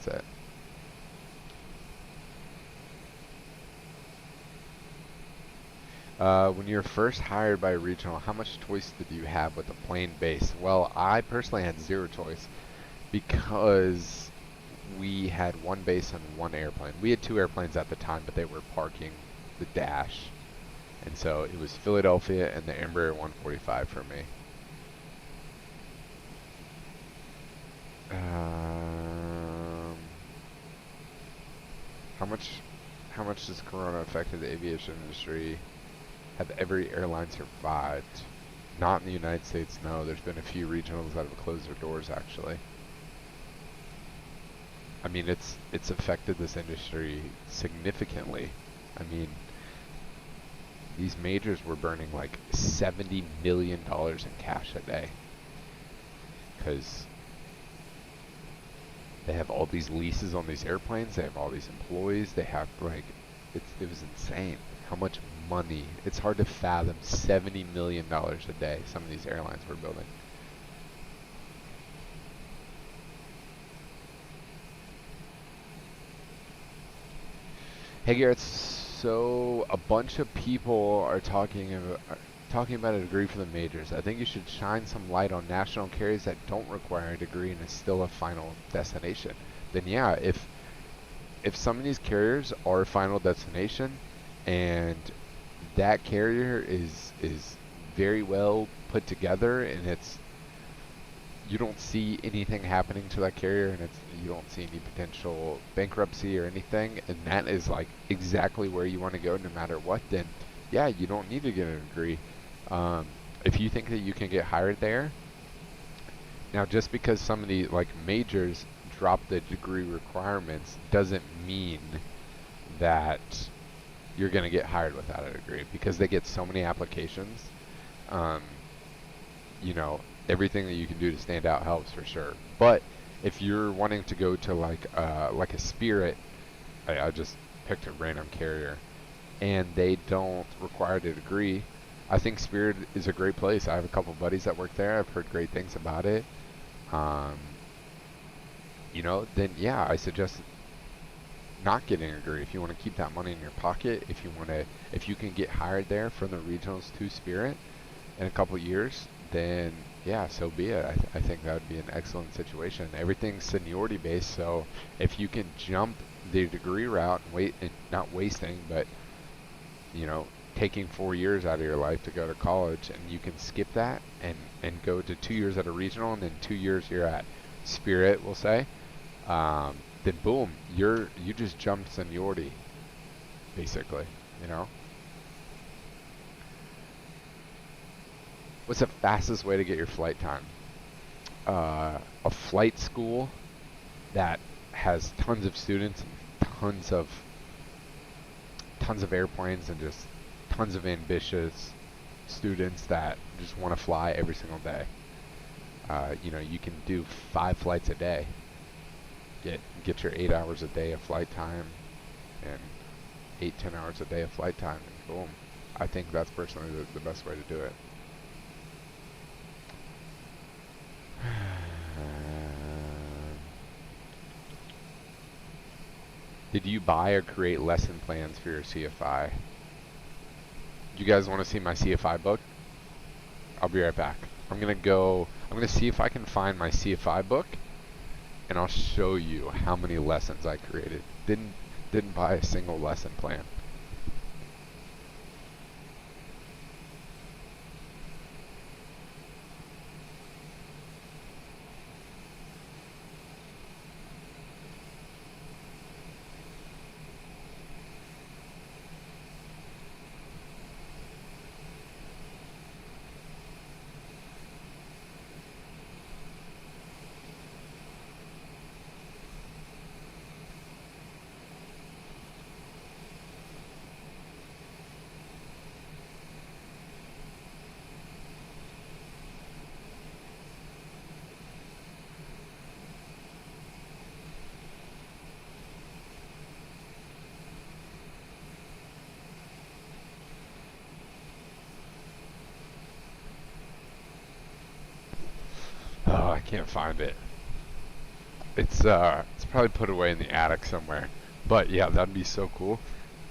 That's it. When you're first hired by a regional, how much choice did you have with the plane base? Well, I personally had zero choice because we had one base on one airplane. We had two airplanes at the time, but they were parking the dash. And so it was Philadelphia and the Embraer 145 for me. How much does Corona affect the aviation industry? Have every airline survived? Not in the United States, no. There's been a few regionals that have closed their doors, actually. I mean, it's affected this industry significantly. I mean, these majors were burning like $70 million in cash a day because they have all these leases on these airplanes. They have all these employees. They have like, it was insane how much money. It's hard to fathom $70 million a day some of these airlines were building. Hey Garrett, so a bunch of people are talking about a degree for the majors. I think you should shine some light on national carriers that don't require a degree and is still a final destination. Then yeah, if some of these carriers are a final destination and that carrier is very well put together and you don't see anything happening to that carrier and you don't see any potential bankruptcy or anything, and that is like exactly where you want to go no matter what, then yeah, you don't need to get a degree. If you think that you can get hired there, now just because some of the like majors drop the degree requirements doesn't mean that you're going to get hired without a degree, because they get so many applications. You know, everything that you can do to stand out helps for sure. But if you're wanting to go to like a Spirit, I just picked a random carrier, and they don't require a degree, I think Spirit is a great place. I have a couple buddies that work there. I've heard great things about it. You know, then yeah, I suggest not getting a degree if you want to keep that money in your pocket. If you can get hired there from the regionals to Spirit in a couple years, then yeah, so be it. I think that would be an excellent situation. Everything's seniority based, so if you can jump the degree route and not wasting, but you know, taking 4 years out of your life to go to college, and you can skip that and go to 2 years at a regional and then 2 years you're at Spirit, we'll say, then boom, you just jumped seniority, basically, you know. What's the fastest way to get your flight time? A flight school that has tons of students and tons of airplanes and just tons of ambitious students that just want to fly every single day. You know, you can do 5 flights a day. Get your 8 hours a day of flight time and 8-10 hours a day of flight time, and boom. I think that's personally the best way to do it. Did you buy or create lesson plans for your CFI? Do you guys want to see my CFI book? I'll be right back. I'm gonna see if I can find my CFI book, and I'll show you how many lessons I created. Didn't buy a single lesson plan. Oh, I can't find it. It's probably put away in the attic somewhere. But yeah, that'd be so cool.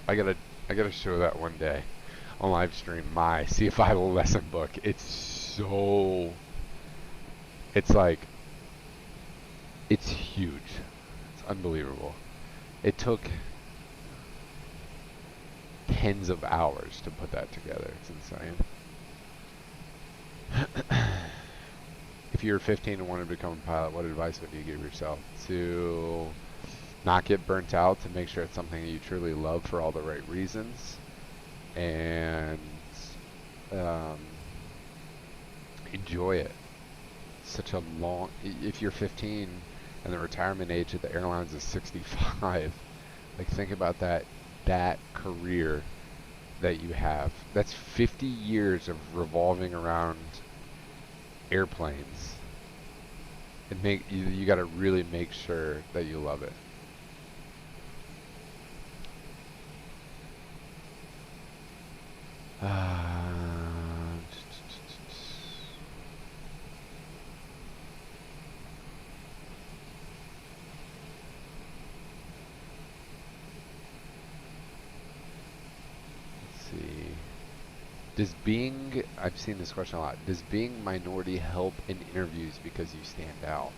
I gotta I gotta show that one day on live stream. My Cfwi lesson book. It's like it's huge. It's unbelievable. It took tens of hours to put that together. It's insane. If you were 15 and wanted to become a pilot, what advice would you give yourself? To not get burnt out, to make sure it's something that you truly love for all the right reasons, and um, enjoy it. Such a long, if you're 15 and the retirement age at the airlines is 65, like think about that career that you have. That's 50 years of revolving around airplanes. And you got to really make sure that you love it. Let's see. I've seen this question a lot. Does being minority help in interviews because you stand out?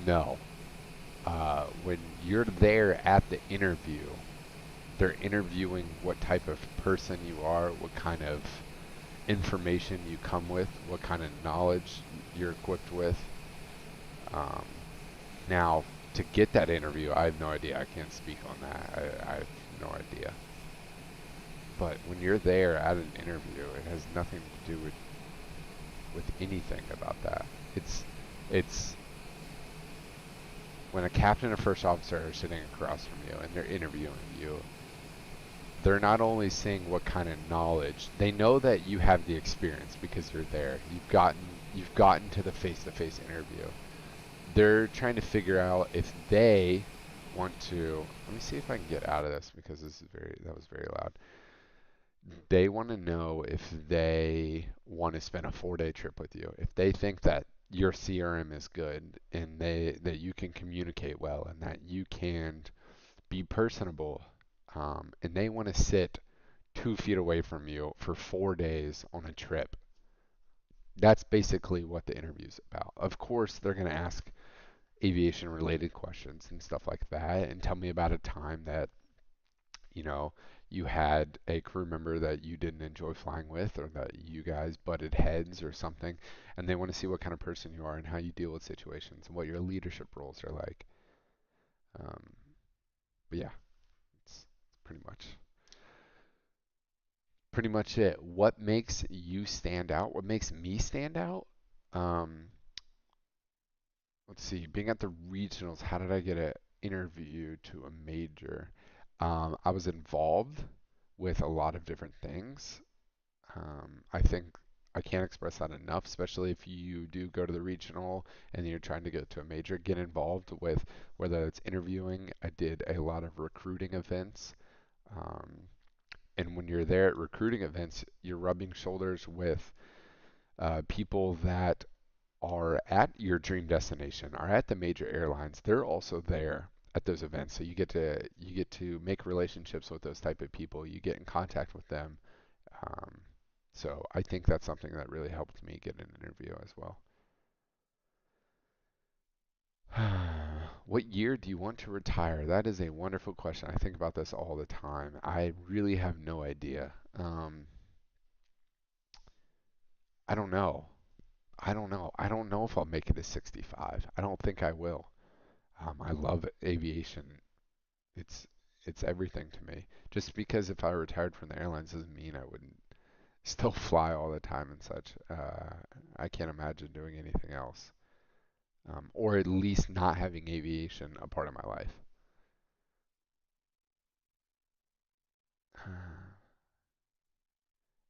No. When you're there at the interview, they're interviewing what type of person you are, what kind of information you come with, what kind of knowledge you're equipped with. Now, to get that interview, I have no idea. I can't speak on that. I have no idea. But when you're there at an interview, it has nothing to do with anything about that. It's when a captain or first officer are sitting across from you and they're interviewing you, they're not only seeing what kind of knowledge, they know that you have the experience because you're there. You've gotten to the face-to-face interview. They're trying to figure out if they want to. Let me see if I can get out of this because that was very loud. They want to know if they want to spend a 4-day trip with you. If they think that your CRM is good and that you can communicate well and that you can be personable, and they want to sit 2 feet away from you for 4 days on a trip. That's basically what the interview's about. Of course, they're going to ask aviation related questions and stuff like that and tell me about a time that you had a crew member that you didn't enjoy flying with, or that you guys butted heads or something, and they want to see what kind of person you are and how you deal with situations and what your leadership roles are like. But yeah, it's pretty much it. What makes you stand out? What makes me stand out? Um, let's see. Being at the regionals, how did I get an interview to a major? I was involved with a lot of different things. I think I can't express that enough, especially if you do go to the regional and you're trying to go to a major. Get involved with whether it's interviewing. I did a lot of recruiting events. And when you're there at recruiting events, you're rubbing shoulders with people that are at your dream destination, are at the major airlines. They're also there at those events, so you get to make relationships with those type of people. You get in contact with them. So I think that's something that really helped me get an interview as well. What year do you want to retire? That is a wonderful question. I think about this all the time. I really have no idea. I don't know. I don't know. I don't know if I'll make it to 65. I don't think I will. I love aviation. It's it's everything to me. Just because if I retired from the airlines doesn't mean I wouldn't still fly all the time and such. I can't imagine doing anything else, or at least not having aviation a part of my life.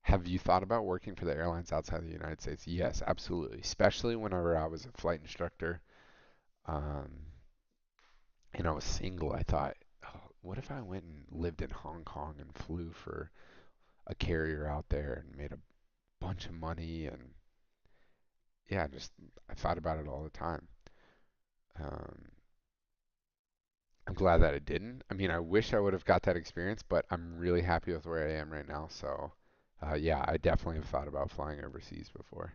Have you thought about working for the airlines outside the United States? Yes, absolutely. Especially whenever I was a flight instructor, um, and I was single. I thought, oh, what if I went and lived in Hong Kong and flew for a carrier out there and made a bunch of money, and yeah, just I thought about it all the time. Um, I'm glad that I didn't. I mean, I wish I would have got that experience, but I'm really happy with where I am right now. So, yeah, I definitely have thought about flying overseas before.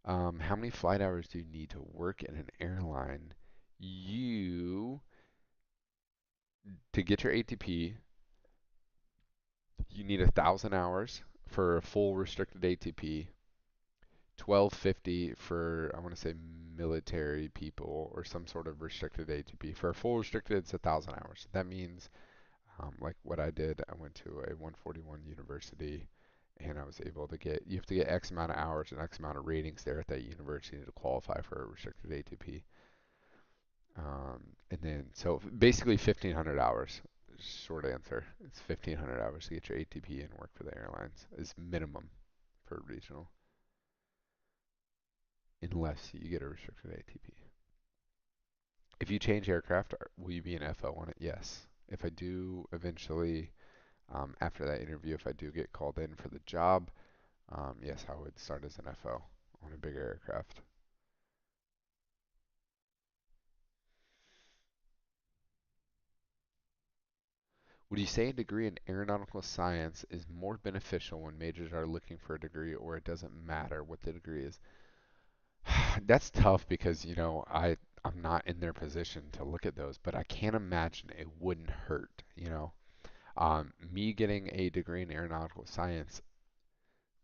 How many flight hours do you need to work in an airline? You, to get your ATP, you need 1,000 hours for a full restricted ATP, 1250 for I want to say military people or some sort of restricted ATP. For a full restricted, it's 1,000 hours. That means like what I did, I went to a 141 university and I was able to get, you have to get X amount of hours and X amount of ratings there at that university to qualify for a restricted ATP. And then, so basically 1,500 hours. Short answer. It's 1,500 hours to get your ATP and work for the airlines is minimum for regional, unless you get a restricted ATP. If you change aircraft, will you be an FO on it? Yes. If I do eventually, after that interview, if I do get called in for the job, yes, I would start as an FO on a bigger aircraft. Would you say a degree in aeronautical science is more beneficial when majors are looking for a degree, or it doesn't matter what the degree is? That's tough because, I'm not in their position to look at those, but I can't imagine it wouldn't hurt, Me getting a degree in aeronautical science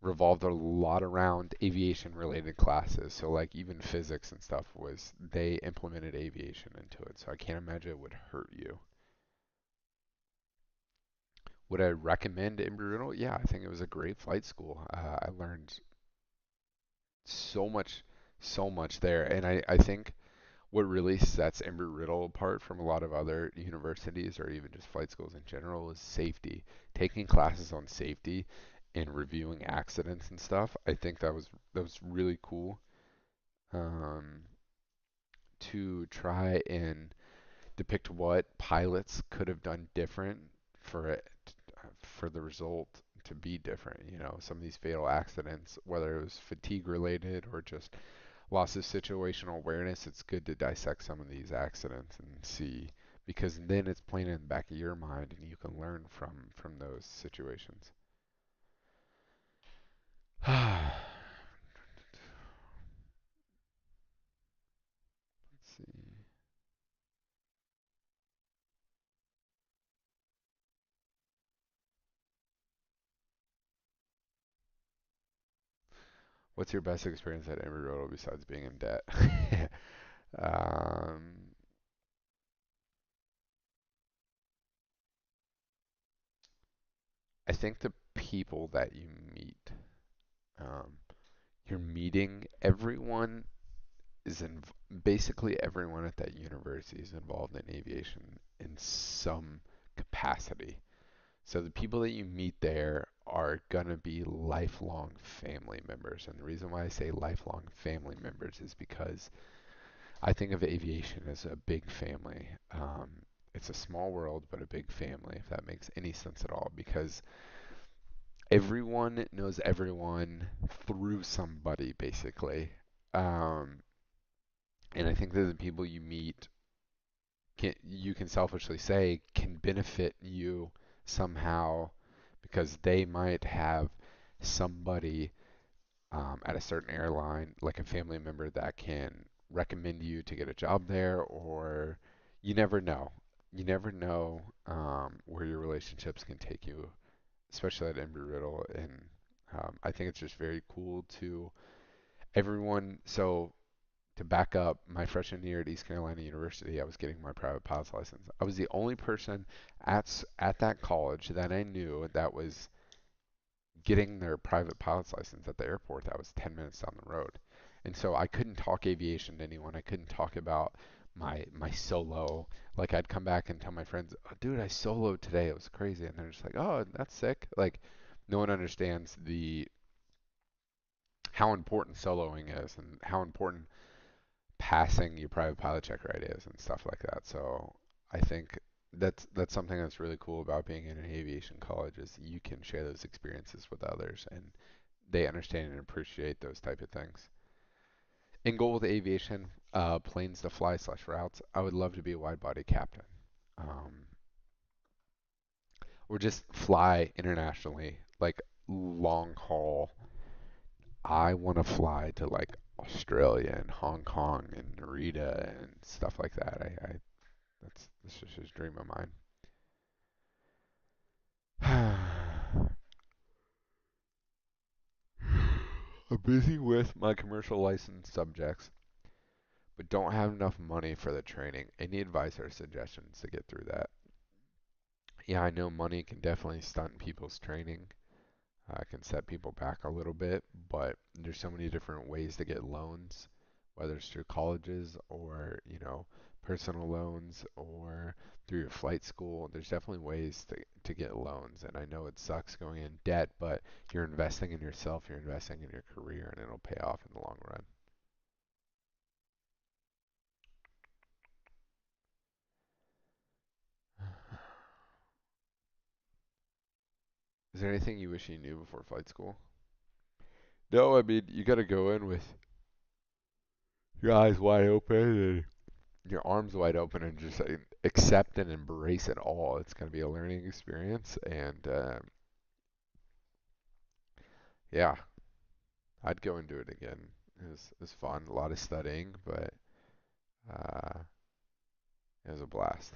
revolved a lot around aviation related classes. So like even physics and stuff was they implemented aviation into it. So I can't imagine it would hurt you. Would I recommend Embry-Riddle? Yeah, I think it was a great flight school. I learned so much, so much there. And I think what really sets Embry-Riddle apart from a lot of other universities or even just flight schools in general is safety. Taking classes on safety and reviewing accidents and stuff. I think that was really cool. Um, to try and depict what pilots could have done different for it for the result to be different. Some of these fatal accidents, whether it was fatigue related or just loss of situational awareness, it's good to dissect some of these accidents and see because then it's playing in the back of your mind and you can learn from those situations. Let's see. What's your best experience at Embry-Riddle besides being in debt? um, I think the people that you meet, um, you're meeting everyone is in basically everyone at that university is involved in aviation in some capacity. So the people that you meet there are gonna be lifelong family members, and the reason why I say lifelong family members is because I think of aviation as a big family. It's a small world, but a big family, if that makes any sense at all, because everyone knows everyone through somebody, basically. Um, and I think that the people you meet you can selfishly say can benefit you somehow because they might have somebody at a certain airline, like a family member, that can recommend you to get a job there, or you never know. You never know where your relationships can take you, especially at Embry-Riddle. And I think it's just very cool to everyone. So to back up, my freshman year at East Carolina University, I was getting my private pilot's license. I was the only person at that college that I knew that was getting their private pilot's license at the airport that was 10 minutes down the road. And so I couldn't talk aviation to anyone. I couldn't talk about my solo. Like I'd come back and tell my friends, oh, dude, I soloed today. It was crazy. And they're just like, oh, that's sick. Like no one understands the how important soloing is and how important passing your private pilot check ride is and stuff like that. So I think that's something that's really cool about being in an aviation college is you can share those experiences with others and they understand and appreciate those type of things. In goal with aviation, planes to fly slash routes, I would love to be a wide body captain. Um, or just fly internationally, like long haul. I want to fly to like Australia and Hong Kong and Narita and stuff like that. That's just a dream of mine. I'm busy with my commercial license subjects, but don't have enough money for the training. Any advice or suggestions to get through that? Yeah, I know money can definitely stunt people's training. Can set people back a little bit, but there's so many different ways to get loans, whether it's through colleges or, personal loans or through your flight school. There's definitely ways to get loans, and I know it sucks going in debt, but you're investing in yourself, you're investing in your career, and it'll pay off in the long run. Is there anything you wish you knew before flight school? No, I mean, you got to go in with your eyes wide open and your arms wide open and just accept and embrace it all. It's going to be a learning experience, and yeah, I'd go and do it again. It was fun, a lot of studying, but uh, it was a blast.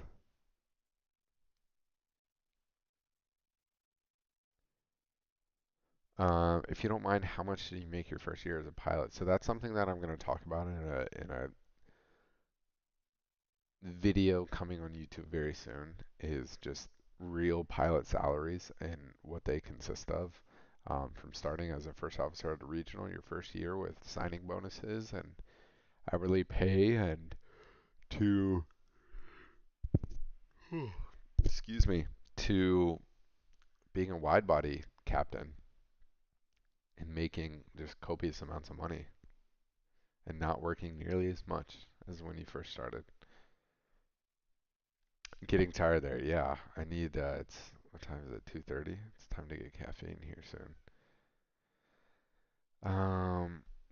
If you don't mind, how much did you make your first year as a pilot? So that's something that I'm going to talk about in a video coming on YouTube very soon. Is just real pilot salaries and what they consist of. From starting as a first officer at a regional your first year with signing bonuses and hourly pay and to excuse me, to being a wide body captain and making just copious amounts of money and not working nearly as much as when you first started. Getting tired there, yeah. I need it's what time is it? 2:30. It's time to get caffeine here soon.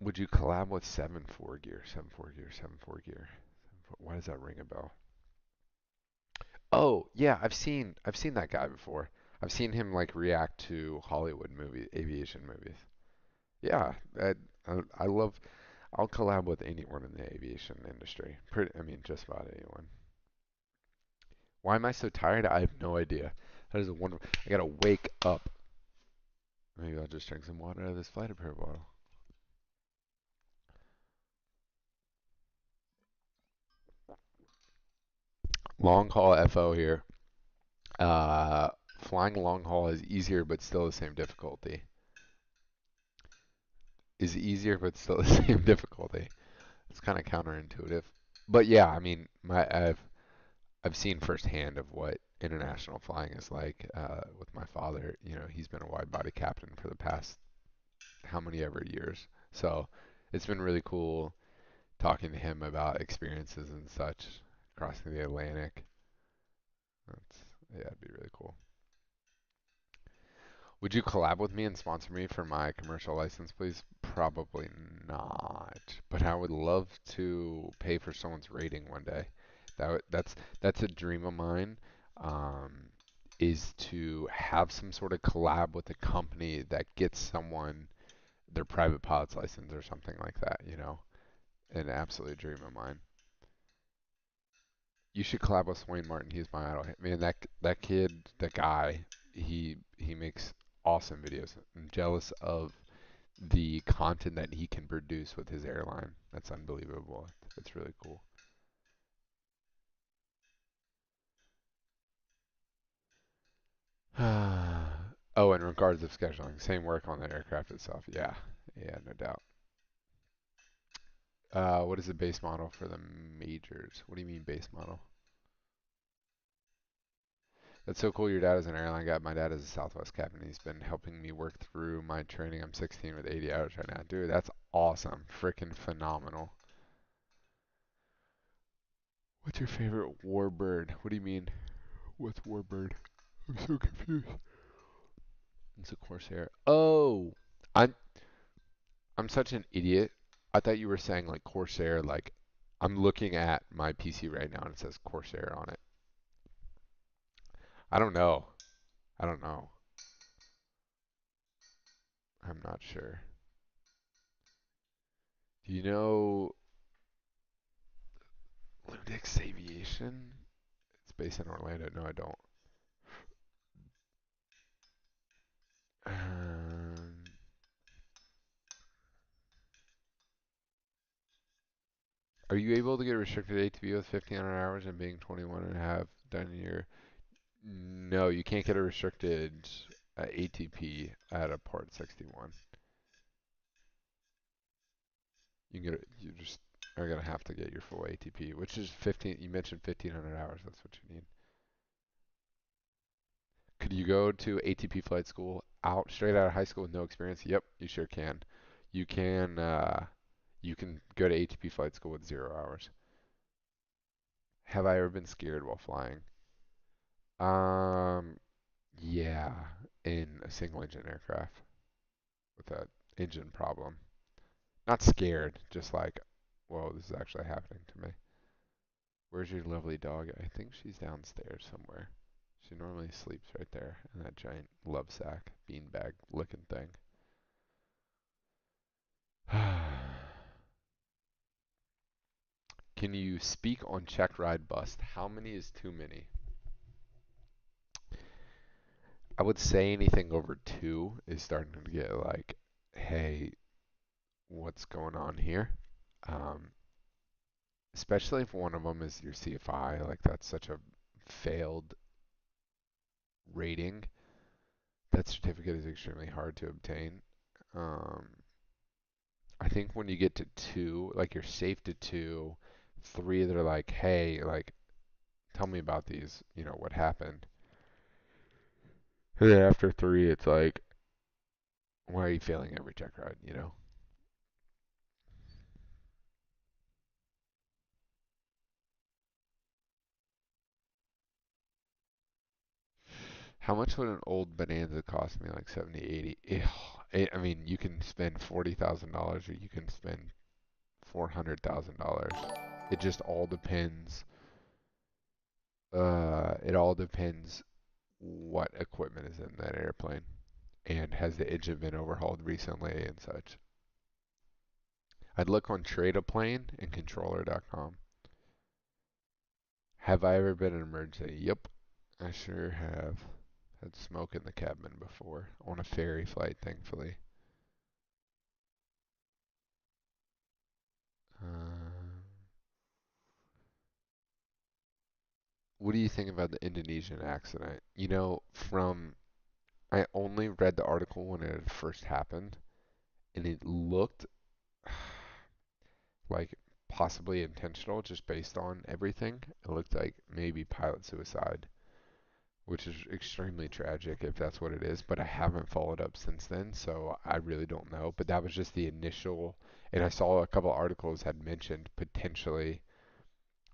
Would you collab with 7-4 gear? 7-4 gear, 7-4 gear. Why does that ring a bell? Oh, yeah, I've seen that guy before. I've seen him like react to Hollywood aviation movies. Yeah, I love. I'll collab with anyone in the aviation industry. I mean, just about anyone. Why am I so tired? I have no idea. That is a wonderful. I gotta wake up. Maybe I'll just drink some water out of this flight repair bottle. Long haul FO here. Uh, Flying long haul is easier, but still the same difficulty. Is easier, but still the same difficulty. It's kind of counterintuitive. But yeah, I mean, I've seen firsthand of what international flying is like with my father. He's been a wide body captain for the past how many ever years. So it's been really cool talking to him about experiences and such crossing the Atlantic. Yeah, it'd be really cool. Would you collab with me and sponsor me for my commercial license, please? Probably not, but I would love to pay for someone's rating one day. That's a dream of mine. Um, is to have some sort of collab with a company that gets someone their private pilot's license or something like that. An absolute dream of mine. You should collab with Wayne Martin. He's my idol. Man, that kid, that guy, he makes awesome videos. I'm jealous of the content that he can produce with his airline. That's unbelievable. It's really cool. Oh, in regards of scheduling, same work on the aircraft itself. Yeah, yeah, no doubt. What is the base model for the majors? What do you mean base model? That's so cool. Your dad is an airline guy. My dad is a Southwest captain. He's been helping me work through my training. I'm 16 with 80 hours right now. Dude, that's awesome. Freaking phenomenal. What's your favorite warbird? What do you mean? What's warbird? I'm so confused. It's a Corsair. Oh! I'm I'm such an idiot. I thought you were saying like Corsair. Like I'm looking at my PC right now and it says Corsair on it. I don't know. I don't know. I'm not sure. Do you know Lundex Aviation? It's based in Orlando. No, I don't. Um, are you able to get restricted ATP with 1,500 hours and being 21 and a half done a year? No, you can't get a restricted ATP at a Part 61. You can get it, you just are gonna have to get your full ATP, which is 15. You mentioned 1,500 hours. That's what you need. Could you go to ATP flight school straight out of high school with no experience? Yep, you sure can. You can you can go to ATP flight school with 0 hours. Have I ever been scared while flying? Um, yeah, in a single engine aircraft with a engine problem. Not scared, just like, whoa, this is actually happening to me. Where's your lovely dog? I think she's downstairs somewhere. She normally sleeps right there in that giant love sack, beanbag looking thing. Can you speak on check ride bust? How many is too many? I would say anything over two is starting to get like, hey, what's going on here? Um, especially if one of them is your CFI, like that's such a failed rating. That certificate is extremely hard to obtain. Um, I think when you get to two, like you're safe to two, three, they're like, hey, like, tell me about these, what happened. And then after three, it's like, why are you failing every check ride? How much would an old Bonanza cost me? Like 70, 80? I mean, you can spend $40,000 or you can spend $400,000. It just all depends. It all depends what equipment is in that airplane and has the engine been overhauled recently and such. I'd look on Trade a Plane and Controller.com. Have I ever been in an emergency? Yep, I sure have. Had smoke in the cabin before on a ferry flight, thankfully. Uh, what do you think about the Indonesian accident? I only read the article when it had first happened, and it looked like possibly intentional just based on everything. It looked like maybe pilot suicide, which is extremely tragic if that's what it is, but I haven't followed up since then, so I really don't know. But that was just the initial, and I saw a couple articles had mentioned potentially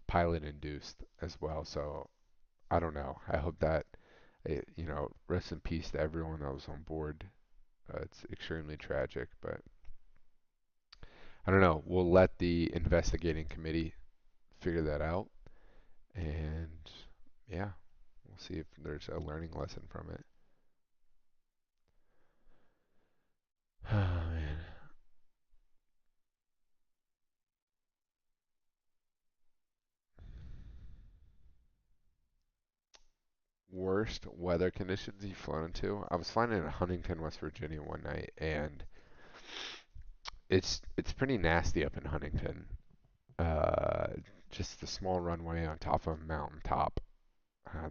pilot induced as well, so I don't know. I hope that, rest in peace to everyone that was on board. It's extremely tragic, but I don't know. We'll let the investigating committee figure that out, and yeah, we'll see if there's a learning lesson from it. Oh man. Worst weather conditions you've flown into? I was flying in Huntington, West Virginia one night, and it's pretty nasty up in Huntington. Uh, just the small runway on top of a mountain top.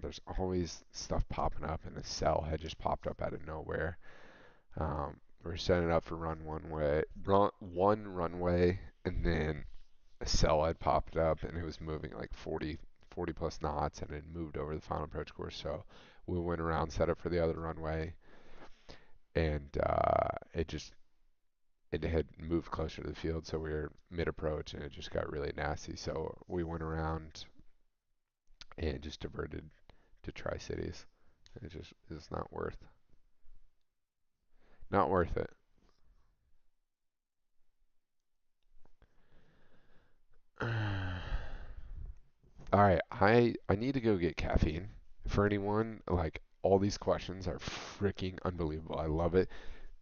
There's always stuff popping up, and a cell had just popped up out of nowhere. We're setting up for one runway, and then a cell had popped up, and it was moving like 40 plus knots, and it moved over the final approach course. So we went around, set up for the other runway, and it had moved closer to the field, so we were mid approach, and it just got really nasty. So we went around and just diverted to Tri Cities. It just is not worth it. All right, I need to go get caffeine. For anyone, like all these questions are freaking unbelievable. I love it.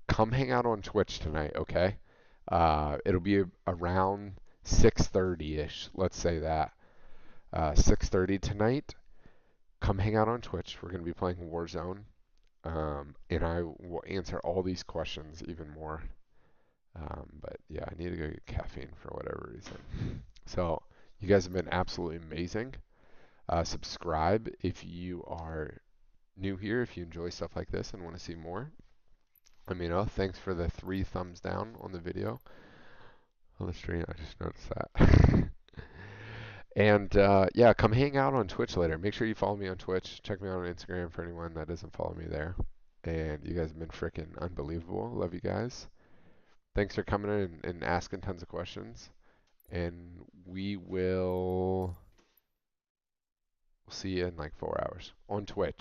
Come hang out on Twitch tonight, okay? It'll be around 6:30-ish. Let's say that. 6:30 tonight. Come hang out on Twitch. We're gonna be playing Warzone, and I will answer all these questions even more. But yeah, I need to go get caffeine for whatever reason. So you guys have been absolutely amazing. Subscribe if you are new here, if you enjoy stuff like this and want to see more. Let me know. Thanks for the 3 thumbs down on the video. On the stream, I just noticed that. And yeah, come hang out on Twitch later. Make sure you follow me on Twitch. Check me out on Instagram for anyone that doesn't follow me there. And you guys have been freaking unbelievable. Love you guys. Thanks for coming in and asking tons of questions. And we will see you in like 4 hours on Twitch.